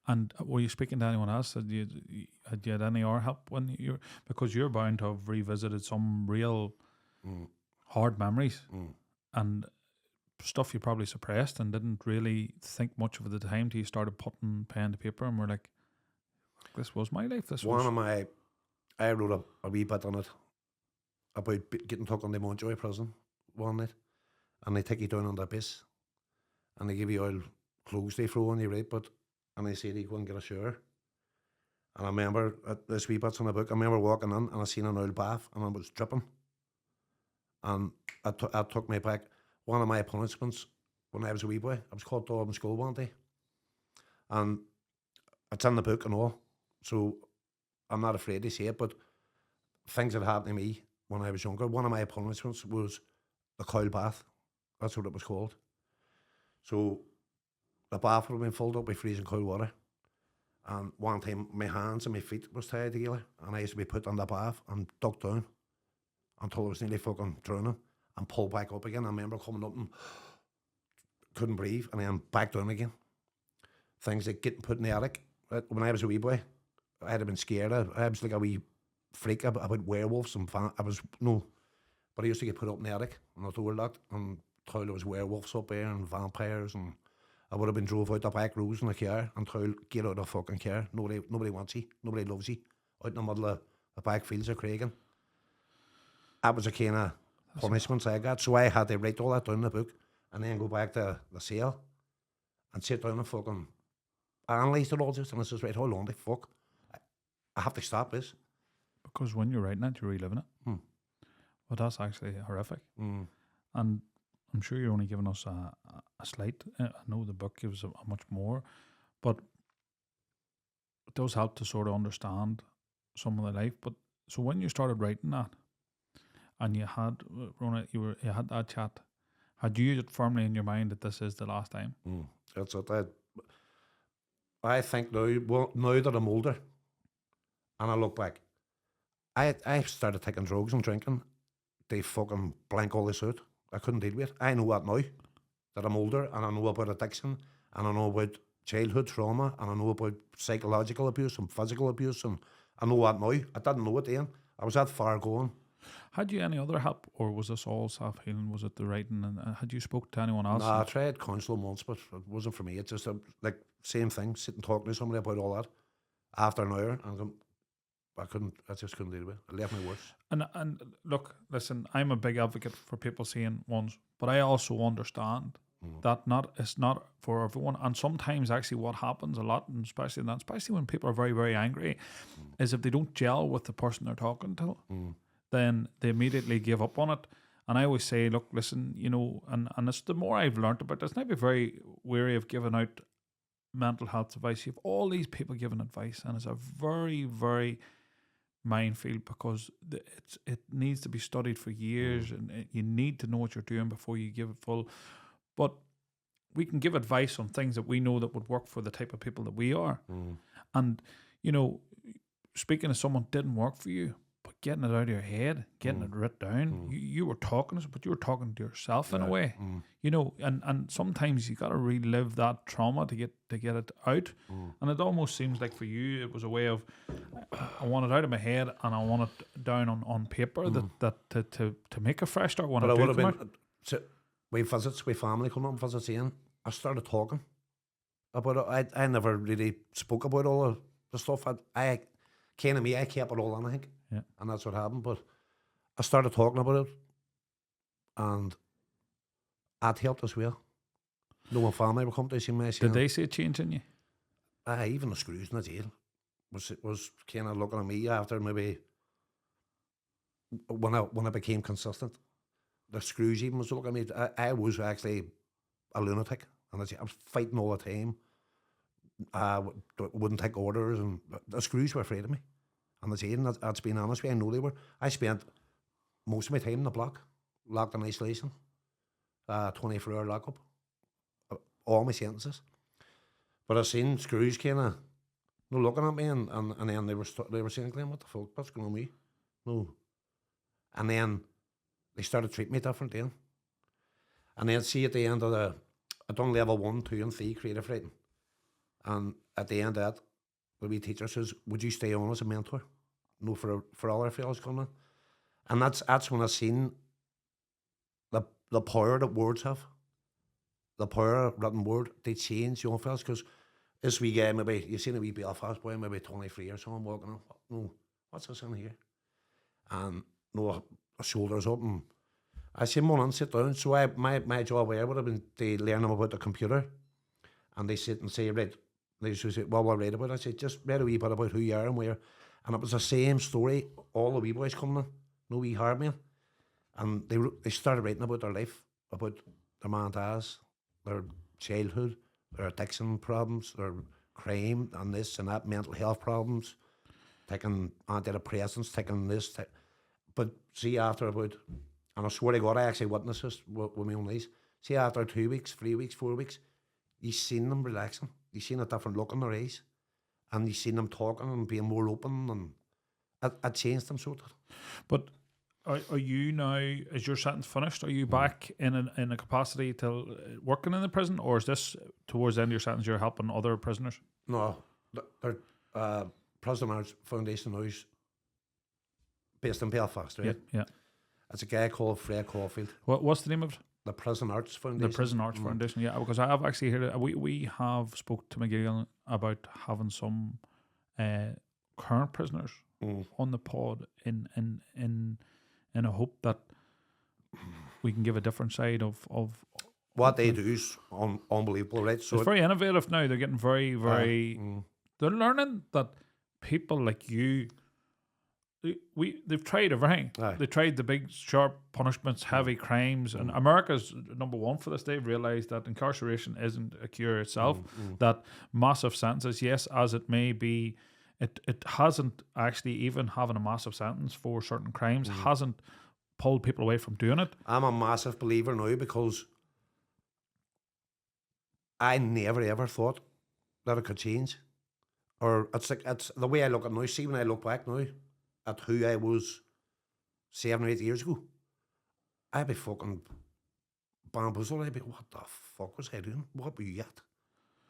And were you speaking to anyone else? Had you had any other help when you're, because you're bound to have revisited some real hard memories and stuff you probably suppressed and didn't really think much of at the time till you started putting pen to paper and were like, this was my life. I wrote a wee bit on it about getting took on the Montjoy prison one night, and they take you down on the bus, and they give you all clothes they throw on you, right? And they say you go and get a shower. And I remember this wee bit's on the book. I remember walking in and I seen an oil bath and I was dripping. And I took me back. One of my punishments when I was a wee boy, I was called to in school one day. And it's in the book and all, so I'm not afraid to say it, but things that happened to me when I was younger, one of my punishments was the Coil Bath. That's what it was called. So the bath would have been filled up with freezing cold water. And one time my hands and my feet was tied together and I used to be put in the bath and ducked down until I was nearly fucking drowning and pulled back up again. I remember coming up and couldn't breathe and then back down again. Things like getting put in the attic. When I was a wee boy, I'd have been scared. I was like a wee freak about werewolves and but I used to get put up in the attic and the door locked and told there was werewolves up there and vampires, and I would have been drove out the back roads in the car and told, get out of the fucking car. Nobody wants you. Nobody loves you. Out in the middle of the back fields of Craigan. That was a kind of punishments I got. So I had to write all that down in the book and then go back to the cell and sit down and fucking analyse it all just, and I says, right, hold on, the fuck. I have to stop this. Because when you're writing it, you're reliving it. But that's actually horrific. And I'm sure you're only giving us a slight. I know the book gives a much more, but it does help to sort of understand some of the life. But so when you started writing that, and you had Rona, you had that chat, had you it firmly in your mind that this is the last time? That's it. I think now that I'm older, and I look back, I started taking drugs and drinking. They fucking blank all this out. I couldn't deal with it. I know that now, that I'm older, and I know about addiction, and I know about childhood trauma, and I know about psychological abuse and physical abuse, and I know that now. I didn't know it then. I was that far gone. Had you any other help, or was this all self-healing? Was it the writing, and had you spoke to anyone else? Nah, I tried counselling once, but it wasn't for me. It's just like same thing, sitting talking to somebody about all that after an hour, and I just couldn't deal with it. It left me worse. And look, listen, I'm a big advocate for people seeing ones, but I also understand that it's not for everyone. And sometimes actually what happens a lot, and especially when people are very, very angry, is if they don't gel with the person they're talking to, then they immediately give up on it. And I always say, look, listen, and it's the more I've learned about this, and I'd be very wary of giving out mental health advice. You have all these people giving advice, and it's a very, very minefield, because it needs to be studied for years, and you need to know what you're doing before you give it full. But we can give advice on things that we know that would work for the type of people that we are. And speaking to someone didn't work for you, but getting it out of your head, getting it written down, you were talking, but you were talking to yourself in a way, and sometimes you got to relive that trauma to get it out. And it almost seems like for you it was a way of, I want it out of my head and I want it down on paper, that to make a fresh start when but I would have been we visits, we family coming up and visits in. I started talking about it. I never really spoke about all the stuff. I kind of me, I kept it all in, I think. Yeah. And that's what happened. But I started talking about it, and that helped as well. No one family were coming to see me. Did they see a change in you? Even the screws in the jail was kind of looking at me after maybe when I became consistent. The screws even was looking at me. I was actually a lunatic, and I was fighting all the time. I wouldn't take orders, and the screws were afraid of me. And the jail, that's being honest with you, I know they were. I spent most of my time in the block, locked in isolation, 24-hour lockup, all my sentences. But I seen screws kind of looking at me, and then they were saying, Glen, what the fuck, what's going on with me? No. And then they started treating me different then. And then see at the end of I done level 1, 2 and 3 creative writing. And at the end of that, the wee teacher says, "Would you stay on as a mentor? No, for other fellas coming in." And that's when I seen the power that words have, the power of written word. They change young fellas because this wee guy, maybe you seen a wee Belfast boy, maybe 23 or something walking on. No, what's this in here? And no, shoulders up, and I seen one and sit down. So my job there would have been to learn them about the computer, and they sit and say, right. They used to say, "Well, what read about?" I said, "Just read a wee bit about who you are and where." And it was the same story. All the wee boys coming in, no wee hard men, and they started writing about their life, about their man and dads, their childhood, their addiction problems, their crime, and this and that, mental health problems, taking antidepressants, taking this. But see, after about, and I swear to God, I actually witnessed this with my own eyes. See, after 2 weeks, 3 weeks, 4 weeks, you seen them relaxing. You seen a different look in their eyes, and you seen them talking and being more open, and it changed them sort of. But are you now, is your sentence finished? Are you back in a capacity till working in the prison, or is this towards the end of your sentence you're helping other prisoners? No, they're Prison Arts Foundation now is based in Belfast, right? Yeah. It's a guy called Fred Caulfield. What's the name of it? The Prison Arts Foundation. The Prison Arts Foundation, yeah. Because I have actually heard it. We have spoke to McGill about having some current prisoners on the pod in a hope that we can give a different side of what they do is unbelievable, right? So it's very innovative now. They're getting very, very. They're learning that people like you. They've tried everything. Aye. They tried the big sharp punishments, heavy crimes, and America's number one for this. They've realised that incarceration isn't a cure itself. That massive sentences, yes, as it may be, it hasn't actually, even having a massive sentence for certain crimes hasn't pulled people away from doing it. I'm a massive believer now because I never ever thought that it could change, or it's the way I look at it now. See, when I look back now at who I was 7 or 8 years ago, I'd be fucking bamboozled. I'd be, what the fuck was I doing? What were you at?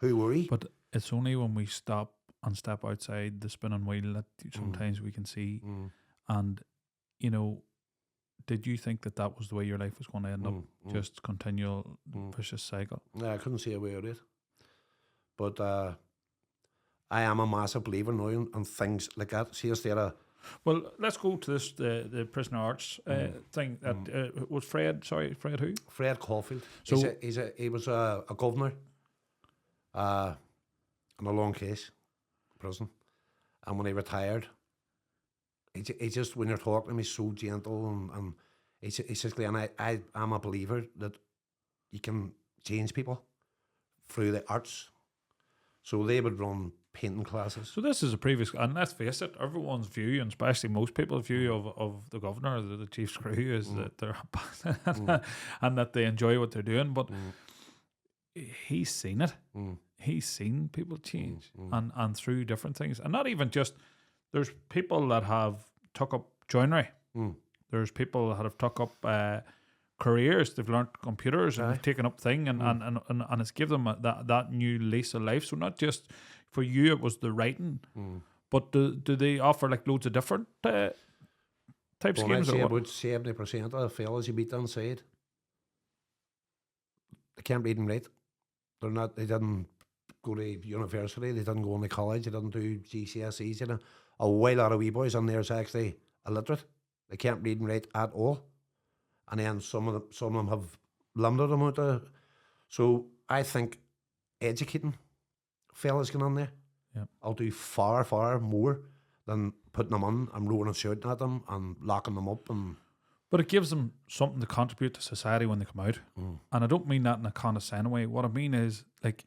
Who were you? But it's only when we stop and step outside the spinning wheel that sometimes we can see. And, you know, did you think that was the way your life was going to end up? Just continual vicious cycle? Yeah, I couldn't see a way out of it. But I am a massive believer now in things like that. See, instead of... Well, let's go to this the prisoner arts thing. That was Fred. Sorry, Fred who? Fred Caulfield. So he was a governor in a long case prison, and when he retired, he just, when you're talking to him, he's so gentle, and he says, "Glenn, I'm a believer that you can change people through the arts." So they would run painting classes. So this is a previous, and let's face it, everyone's view, and especially most people's view of the governor, the chief's crew, is that they're and that they enjoy what they're doing. But he's seen it. He's seen people change and through different things, and not even just. There's people that have took up joinery. There's people that have took up careers. They've learned computers and taken up thing, and it's given them that new lease of life. So not just for you, it was the writing, but do they offer like loads of different type schemes? I'd say about 70% of the fellas you meet inside, they can't read and write. They're not. They didn't go to university. They didn't go into college. They didn't do GCSEs. You know, a whole lot of wee boys in there is actually illiterate. They can't read and write at all. And then some of them have limited amount of. So I think educating fellas going on there, I'll do far, far more than putting them on and roaring and shouting at them and locking them up. But it gives them something to contribute to society when they come out. And I don't mean that in a condescending way. What I mean is, like,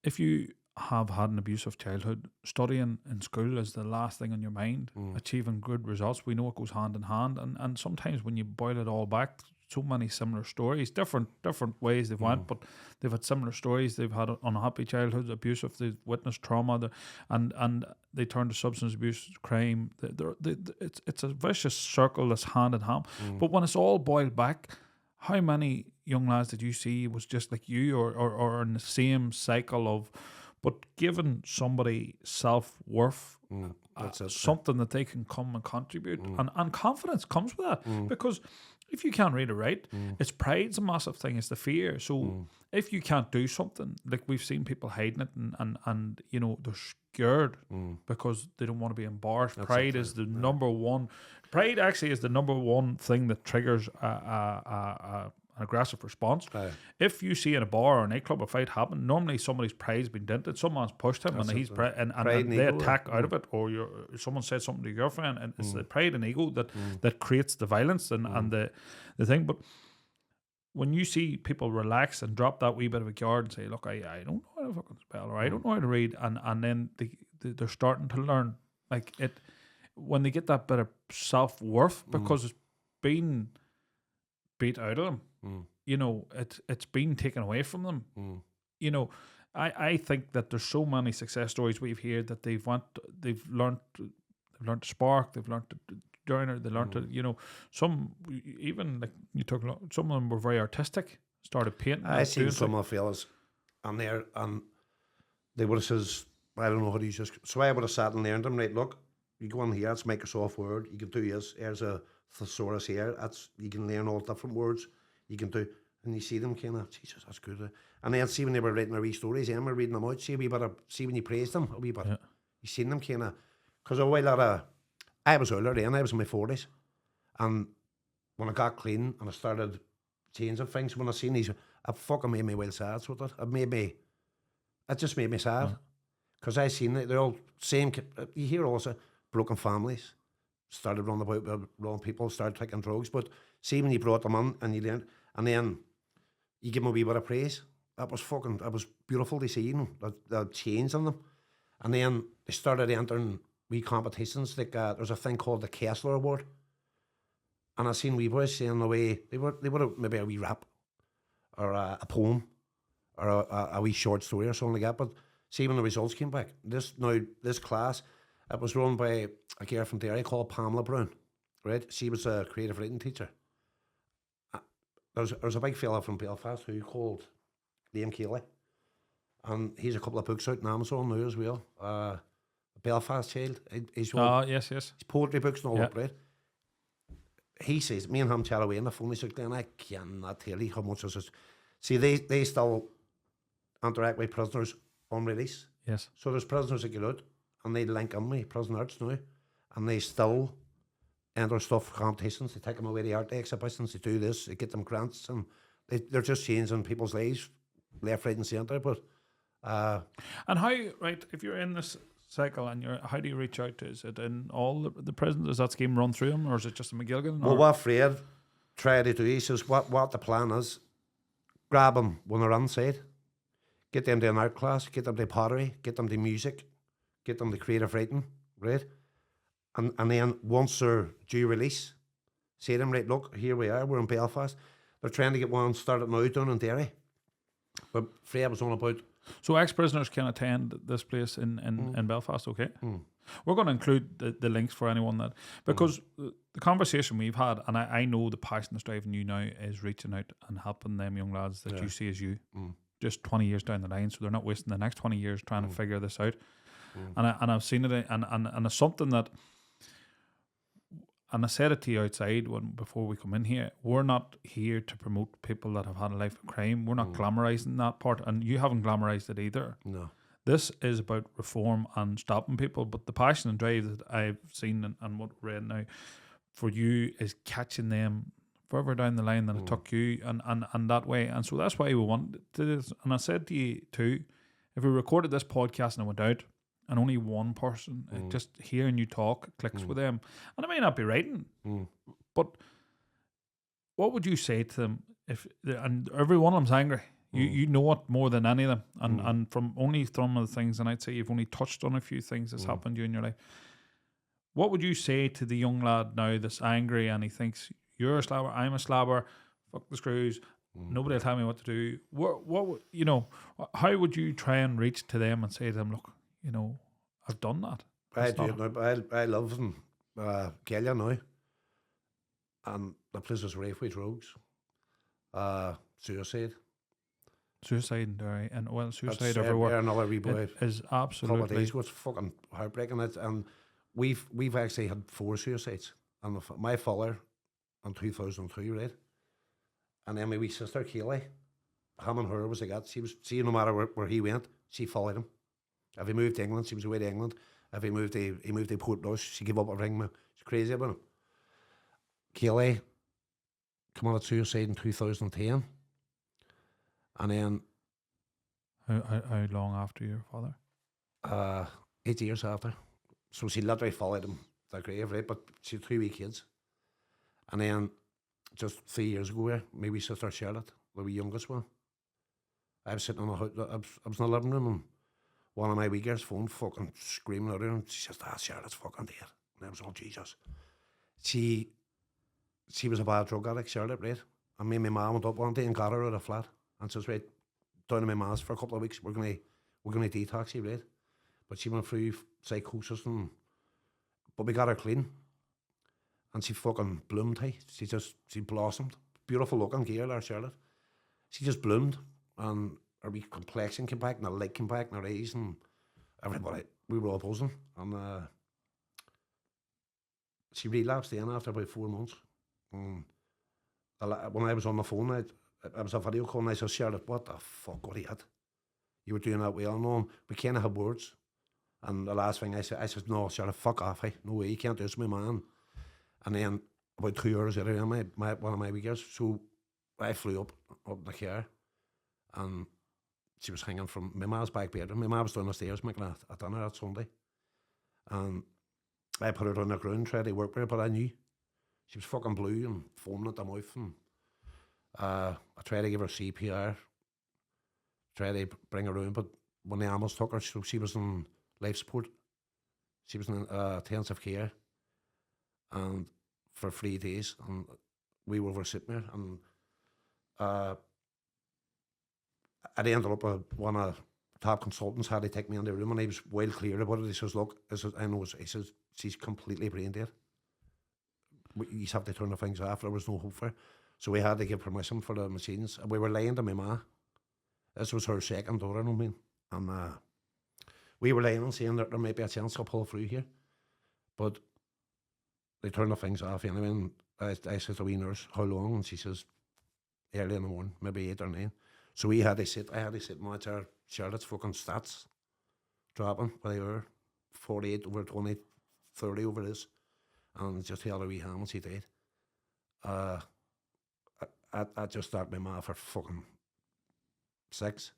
if you have had an abusive childhood, studying in school is the last thing on your mind. Achieving good results, we know it goes hand in hand. And sometimes when you boil it all back, so many similar stories, different ways they've went, but they've had similar stories. They've had unhappy childhoods, abusive, they've witnessed trauma, and they turn to substance abuse, crime. It's a vicious circle that's hand in hand. But when it's all boiled back, how many young lads did you see was just like you, or in the same cycle of but giving somebody self-worth, That's it. something that they can come and contribute, and confidence comes with that, because if you can't read or write, it's pride's a massive thing, it's the fear. So if you can't do something, like we've seen people hiding it, and you know, they're scared because they don't want to be embarrassed. Pride is the number one. Pride actually is the number one thing that triggers an aggressive response. Aye. If you see in a bar or a nightclub a fight happen, normally somebody's pride's been dented. Someone's pushed him, and he's and they ego, attack out of it, or someone said something to your girlfriend, and it's the pride and ego that creates the violence and the thing. But when you see people relax and drop that wee bit of a guard and say, "Look, I don't know how to fucking spell, or I don't know how to read," and then they're starting to learn, like it, when they get that bit of self-worth, because it's been beat out of them. You know, it's been taken away from them. You know, I think that there's so many success stories we've heard that they've learned to spark, they've learned to joiner, they learned to, you know, some even like you talk about, some of them were very artistic, started painting. I seen some of the fellas and they would have says, I don't know how to use this. So I would have sat and learned them, right, look, you go in here, it's Microsoft Word, you can do this, here's a thesaurus here, that's, you can learn all different words, you can do, and you see them kind of, Jesus, that's good. And then see when they were writing their wee stories, them were reading them out, see when you praised them a wee bit, you seen them kind of, because a while later, I was older then, I was in my 40s, and when I got clean and I started changing things, when I seen these, it fucking made me well sad, so it just made me sad, because I seen it, they're all same, you hear also, broken families, started running about with wrong people, started taking drugs, but see when you brought them on and you learned, and then you give them a wee bit of praise, it was beautiful to see, you know, the change in them, and then they started entering wee competitions, like there's a thing called the Kessler Award, and I seen wee boys saying the way, they would have maybe a wee rap, or a poem, or a wee short story or something like that, but see when the results came back, this class, it was run by a girl from Derry called Pamela Brown, right? She was a creative writing teacher. There's a big fella from Belfast who called Liam Keeley, and he's a couple of books out on Amazon now as well. Belfast Child. He's yes. His poetry books and all that, right? He says, me and him chat away on the phone, he said, Glenn, I cannot tell you how much this is. See, they still interact with prisoners on release. Yes. So there's prisoners that get out, and they link in with prison arts now, and they still enter stuff, competitions, they take them away to art exhibitions, they do this, they get them grants, and they're just changing people's lives, left, right and centre, but... and how, right, if you're in this cycle, and how do you reach out to? Is it in all the prisons? Does that scheme run through them, or is it just in McGilligan? Well, what Fred tried to do, he says, what the plan is, grab them when they're inside, get them to an art class, get them to pottery, get them to music, get them to creative writing, right? And then once they're due release, say to them, right, look, here we are, we're in Belfast. They're trying to get one started now down in Derry. But Fred was on about... So ex-prisoners can attend this place in Belfast, okay? We're going to include the links for anyone that... Because the conversation we've had, and I know the passion that's driving you now is reaching out and helping them young lads that you see as you. Just 20 years down the line, so they're not wasting the next 20 years trying to figure this out. And I've seen it, and it's something that... And I said it to you outside before we come in here. We're not here to promote people that have had a life of crime. We're not glamorizing that part, and you haven't glamorized it either. No. This is about reform and stopping people. But the passion and drive that I've seen and what we're read now for you is catching them further down the line than it took you, and that way. And so that's why we want to do this. And I said to you too, if we recorded this podcast and it went out, and only one person, just hearing you talk, clicks with them. And I may not be writing, but what would you say to them if? And every one of them's angry. You know it more than any of them, and from only some of the things. And I'd say you've only touched on a few things that's happened to you in your life. What would you say to the young lad now that's angry and he thinks you're a slabber, I'm a slabber, fuck the screws, nobody will tell me what to do? What you know? How would you try and reach to them and say to them, look, you know, I've done that. I do it now, but I live in Galia now, and the place is rife with drugs, suicide, suicide in Derry, and well, suicide That's everywhere. another wee boy. It is Couple of absolutely. days was fucking heartbreaking. And we've actually had 4 suicides. And my father in 2002, right? And then my wee sister Kaylee, him and her was like that. See, no matter where he went, she followed him. If he moved to England, she was away to England. If he moved to Portrush, she gave up everything. She's crazy about him. Kaylee committed suicide in 2010. And then How long after your father? 8 years after. So she literally followed him to the grave, right? But she had 3 wee kids. And then just 3 years ago, my wee sister Charlotte, the wee youngest one, I was sitting on the house, I was in the living room, and one of my wee girls' phone fucking screaming at her, and she says, Charlotte's fucking dead. And I was, oh, Jesus. She was a bad drug addict, Charlotte, right? And me and my mum went up one day and got her out of the flat, and says, right, down to my ma's for a couple of weeks, we're gonna detox you, right? But she went through psychosis, but we got her clean. And she fucking bloomed, hey. She blossomed. Beautiful looking girl, our Charlotte. She just bloomed, and her wee complexion came back, and her leg came back, and her eyes, and everybody, we were all buzzing. And she relapsed then after about 4 months. And when I was on the phone, I was a video call, and I said, Charlotte, what the fuck, what he had? You were doing that well, no, we can't have words. And the last thing I said, no, Charlotte, fuck off, hey. No way, you can't do this, my man. And then about 2 hours later, one of my wee girls, so I flew up in the car, and she was hanging from my ma's back bedroom. My ma was down the stairs, at dinner that Sunday. And I put her on the ground, tried to work with her, but I knew. She was fucking blue and foaming at the mouth. And I tried to give her CPR, tried to bring her around, but when the ambulance took her, so she was in life support. She was in intensive care. And for 3 days, and we were sitting there, and I ended up one of the top consultants had to take me in the room, and he was well clear about it. He says, look, he says, she's completely brain dead. You have to turn the things off. There was no hope for her. So we had to give permission for the machines. And we were lying to my ma. This was her second daughter, I mean. And we were lying and saying that there might be a chance I'll pull through here. But they turned the things off anyway, and I said to the wee nurse, how long? And she says, early in the morning, maybe 8 or 9. So I had to sit and watch our Charlotte's fucking stats dropping by the hour, 48 over 20, 30 over this, and just held her wee hand when she died. I just started my ma for fucking 6,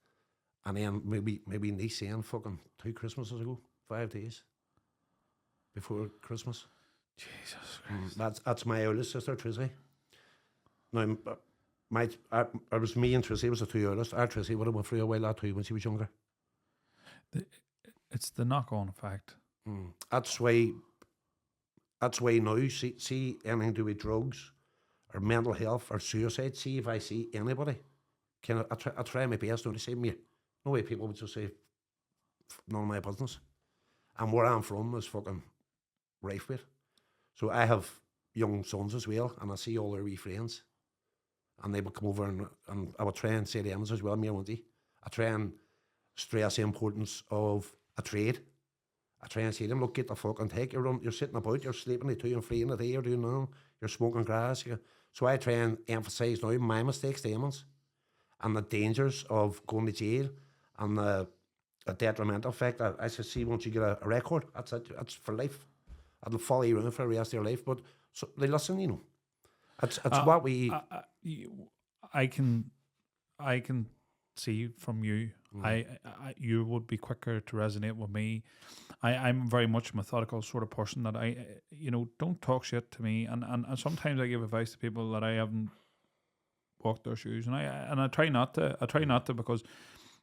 and then maybe niece saying fucking 2 Christmases ago, 5 days before Christmas. Jesus Christ. That's my oldest sister, Trizzy. Now, it was me and Trizzy was the 2 oldest. Our Trizzy would have went through a while that too when she was younger. It's the knock-on effect. That's why now, see anything to do with drugs or mental health or suicide, see if I see anybody, I try my best not to say me. No way people would just say, none of my business. And where I'm from is fucking rife with. So I have young sons as well, and I see all their wee friends. And they would come over, and I would try and say to them as well, me and I try and stress the importance of a trade. I try and say to them, look, get the fucking take. You're sitting about, you're sleeping at 2 and 3 in the day, you're doing nothing, you're smoking grass. So I try and emphasise now my mistakes, Damon's, and the dangers of going to jail, and the detrimental effect. I said, see, once you get a record, that's it, that's for life. It'll follow you around for the rest of your life. But so they listen, you know. It's what we. I can see from you. You would be quicker to resonate with me. I'm very much a methodical sort of person that I don't talk shit to me, and sometimes I give advice to people that I haven't walked their shoes, and I try not to. I try not to, because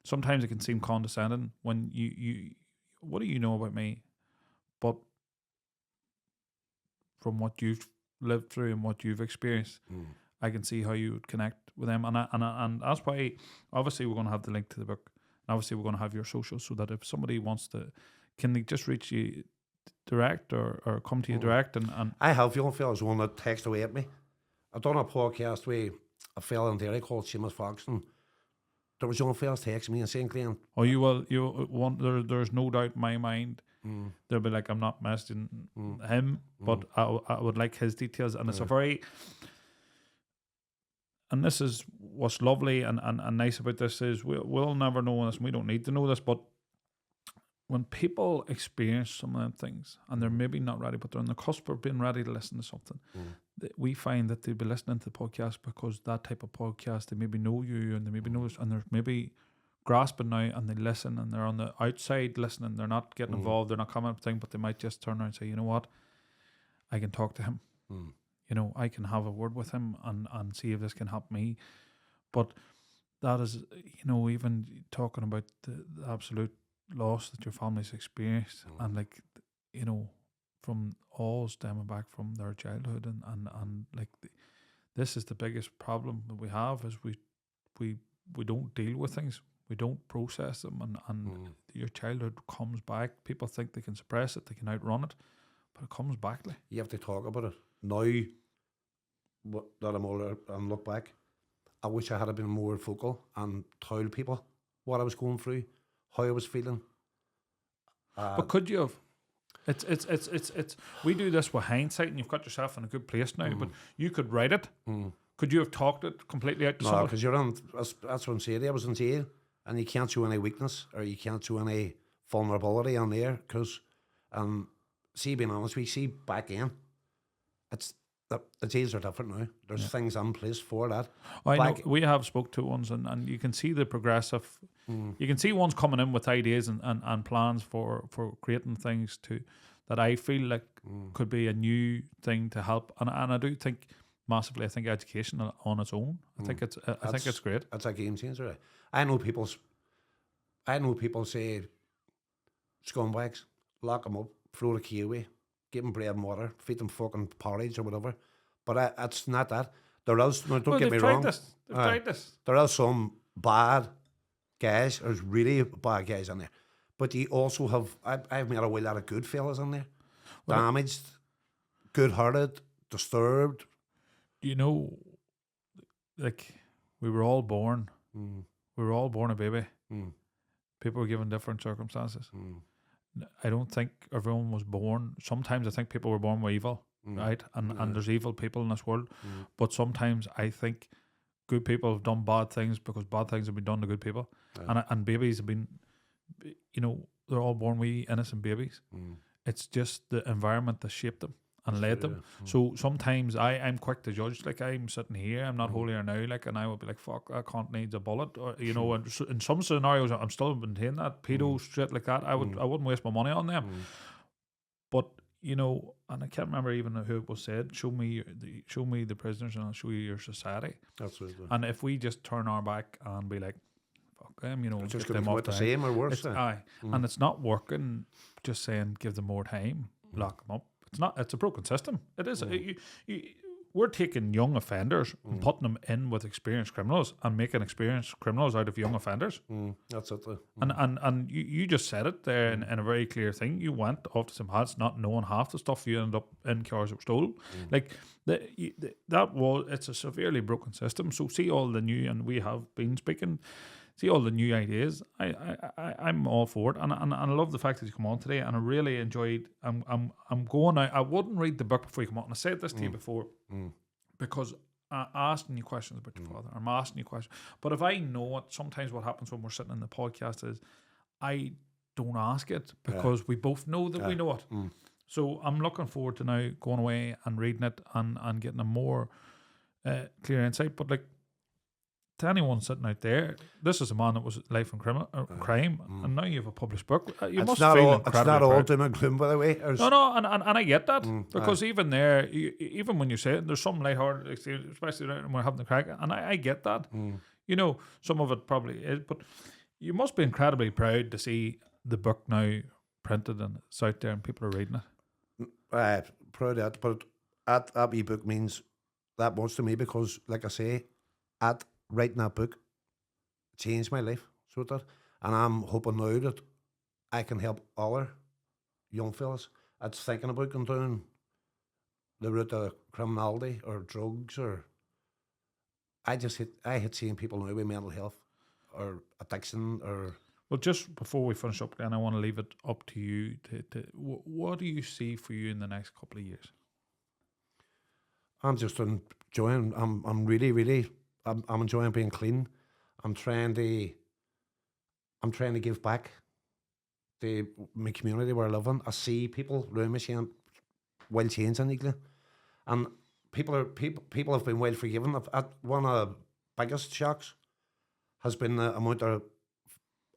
sometimes it can seem condescending when you what do you know about me? But from what you've lived through and what you've experienced, I can see how you would connect with them, and that's why obviously we're going to have the link to the book, and obviously we're going to have your socials, so that if somebody wants to, can they just reach you direct or come to you direct? And I have young fellas one that text away at me. I've done a podcast with a fella in Derry called Seamus Fox, and there was young fellas texting me and saying, Glenn, Or you want there's no doubt in my mind they'll be like, I'm not messaging him, but I would like his details. And it's a very, and this is what's lovely and nice about this is we'll never know this and we don't need to know this, but when people experience some of them things and they're maybe not ready, but they're on the cusp of being ready to listen to something, we find that they'll be listening to the podcast because that type of podcast, they maybe know you and they maybe know this, and they're maybe grasping now and they listen and they're on the outside listening. They're not getting involved. They're not coming up with things, but they might just turn around and say, you know what, I can talk to him. You know, I can have a word with him and see if this can help me. But that is, you know, even talking about the absolute loss that your family's experienced and like, you know, from all stemming back from their childhood and like this is the biggest problem that we have is we don't deal with things. We don't process them and your childhood comes back. People think they can suppress it, they can outrun it, but it comes back. Like. You have to talk about it. Now that I'm older and look back, I wish I had been more vocal and told people what I was going through, how I was feeling. But could you have? It's we do this with hindsight and you've got yourself in a good place now, but you could write it. Could you have talked it completely out to No, somebody? because you're on, that's what I'm saying. I was in jail and you can't show any weakness or you can't show any vulnerability on there because, see, being honest with you, see, back in, the jails are different now. There's things in place for that. I know we have spoke to ones and you can see the progressive. You can see ones coming in with ideas and plans for creating things that I feel like could be a new thing to help. And I do think massively. I think education on its own. I think it's great. It's a game changer. I know people say scumbags, lock them up, throw the key away, give them bread and water, feed them fucking porridge or whatever. But it's not that. There is, no, don't get me wrong. They've tried this. There are some bad guys. There's really bad guys in there. But you also have, I've met a whole lot of good fellas in there. Damaged, good-hearted, disturbed. You know, like, we were all born. We were all born a baby. People were given different circumstances. I don't think everyone was born. Sometimes I think people were born with evil, right? And there's evil people in this world. But sometimes I think good people have done bad things because bad things have been done to good people. And babies have been, you know, they're all born with innocent babies. It's just the environment that shaped them and led them. So sometimes I'm quick to judge. Like, I'm sitting here, I'm not holier now, like, and I would be like, fuck, that cunt needs a bullet. Or, you know, and in some scenarios, I'm still maintaining that. Pedo shit like that, I wouldn't waste my money on them. But, you know, and I can't remember even who it was said, show me the prisoners and I'll show you your society. Absolutely. And if we just turn our back and be like, fuck them, you know, it's just get them off the same or worse. And it's not working, just saying, give them more time, lock them up. It's not. It's a broken system. It is. We're taking young offenders and putting them in with experienced criminals and making experienced criminals out of young offenders. That's it. And you just said it there in a very clear thing. You went off to some hats not knowing half the stuff. You ended up in cars that were stolen. Like it's a severely broken system. So see all the new, and we have been speaking. See all the new ideas. I'm all for it, and I love the fact that you come on today. And I really enjoyed. I'm going out. I wouldn't read the book before you come on. And I said this to you before, because I'm asking you questions about your father. I'm asking you questions. But if I know it, sometimes what happens when we're sitting in the podcast is I don't ask it because we both know that we know it. So I'm looking forward to now going away and reading it and getting a more clear insight. But like, to anyone sitting out there, this is a man that was life in crime, and now you have a published book. You must feel incredibly proud. It's not all doom and gloom, by the way. No, and I get that, because even there, even when you say it, there's some lighthearted, especially when we're having the crack, and I get that. You know, some of it probably is, but you must be incredibly proud to see the book now printed and it's out there and people are reading it. Proud of that, but that wee book means that much to me because, like I say, writing that book changed my life, so it did. And I'm hoping now that I can help other young fellas that's thinking about going down the route of criminality or drugs, or I hate seeing people now with mental health or addiction or. Well, just before we finish up, Glenn, I want to leave it up to you. What do you see for you in the next couple of years? I'm just enjoying. I'm really. I'm enjoying being clean. I'm trying to give back to my community where I live in. I see people around me saying, "Well, changing, England," and people have been well forgiven. One of the biggest shocks has been the amount of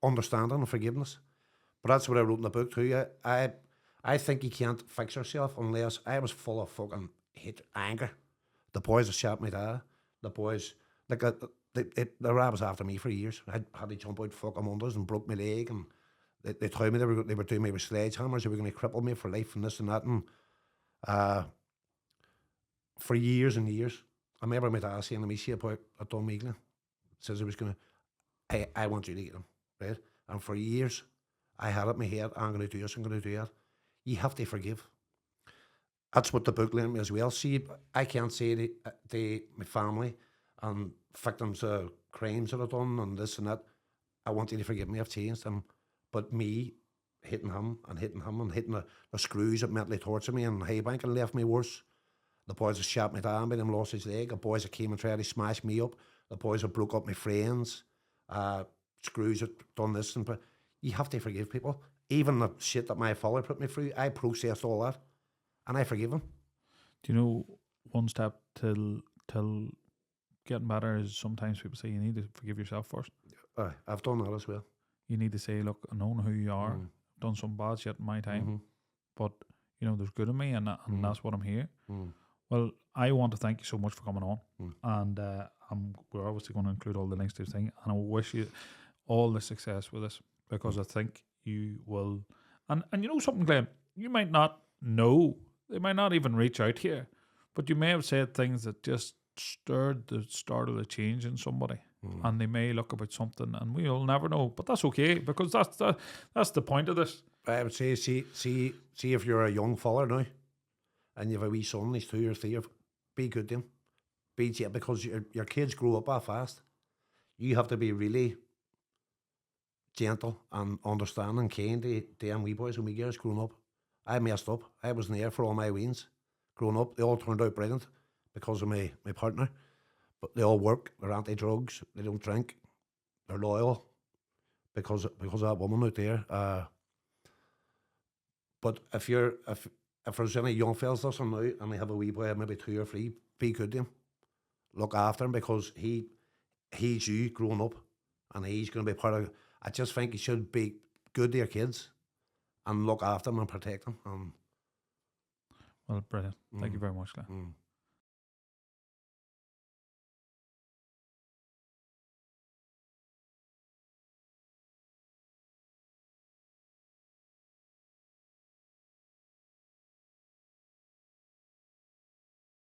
understanding and forgiveness. But that's what I wrote in the book too. I think you can't fix yourself unless I was full of fucking hate, anger. The boys that shot my dad, the boys, like, the rabbits after me for years. I had to jump out fucking windows and broke my leg, and they told me they were doing me with sledgehammers, they were going to cripple me for life and this and that. And for years and years, I remember my dad saying to me, see about a Don Meaglin, says he was going to, I want you to get him, right? And for years, I had it in my head, I'm going to do this, I'm going to do that. You have to forgive. That's what the book learned me as well. See, I can't say to my family and victims of crimes that I've done and this and that, I want you to forgive me, I've changed them. But me hitting him and hitting the screws that mentally tortured me and Haybank and left me worse. The boys that shot my dad, made him lost his leg. The boys that came and tried to smash me up. The boys that broke up my friends. Screws that done this. But you have to forgive people. Even the shit that my father put me through, I processed all that. And I forgive him. Do you know one step till getting better is sometimes people say you need to forgive yourself first. I've done that as well. You need to say, look, I know who you are. I've done some bad shit in my time, but you know there's good in me, and that's what I'm here. Well, I want to thank you so much for coming on, and we're obviously going to include all the links to this thing, and I wish you all the success with this because I think you will. And you know something, Glenn, you might not know. They might not even reach out here, but you may have said things that just stirred the start of the change in somebody, and they may look about something, and we'll never know. But that's okay because that's the point of this. I would say, see if you're a young fella now, and you have a wee son, he's 2 or 3, be good to him, because your kids grow up that fast. You have to be really gentle and understanding, kind to them wee boys and wee girls growing up. I messed up. I wasn't there for all my wins. Growing up, they all turned out brilliant because of my partner. But they all work. They're anti-drugs. They don't drink. They're loyal because of that woman out there. But if there's any young fellas listening now and they have a wee boy, maybe 2 or 3, be good to him. Look after him because he's you growing up, and he's going to be part of. I just think you should be good to your kids and look after them and protect them. Well, brilliant. Thank you very much, Glenn.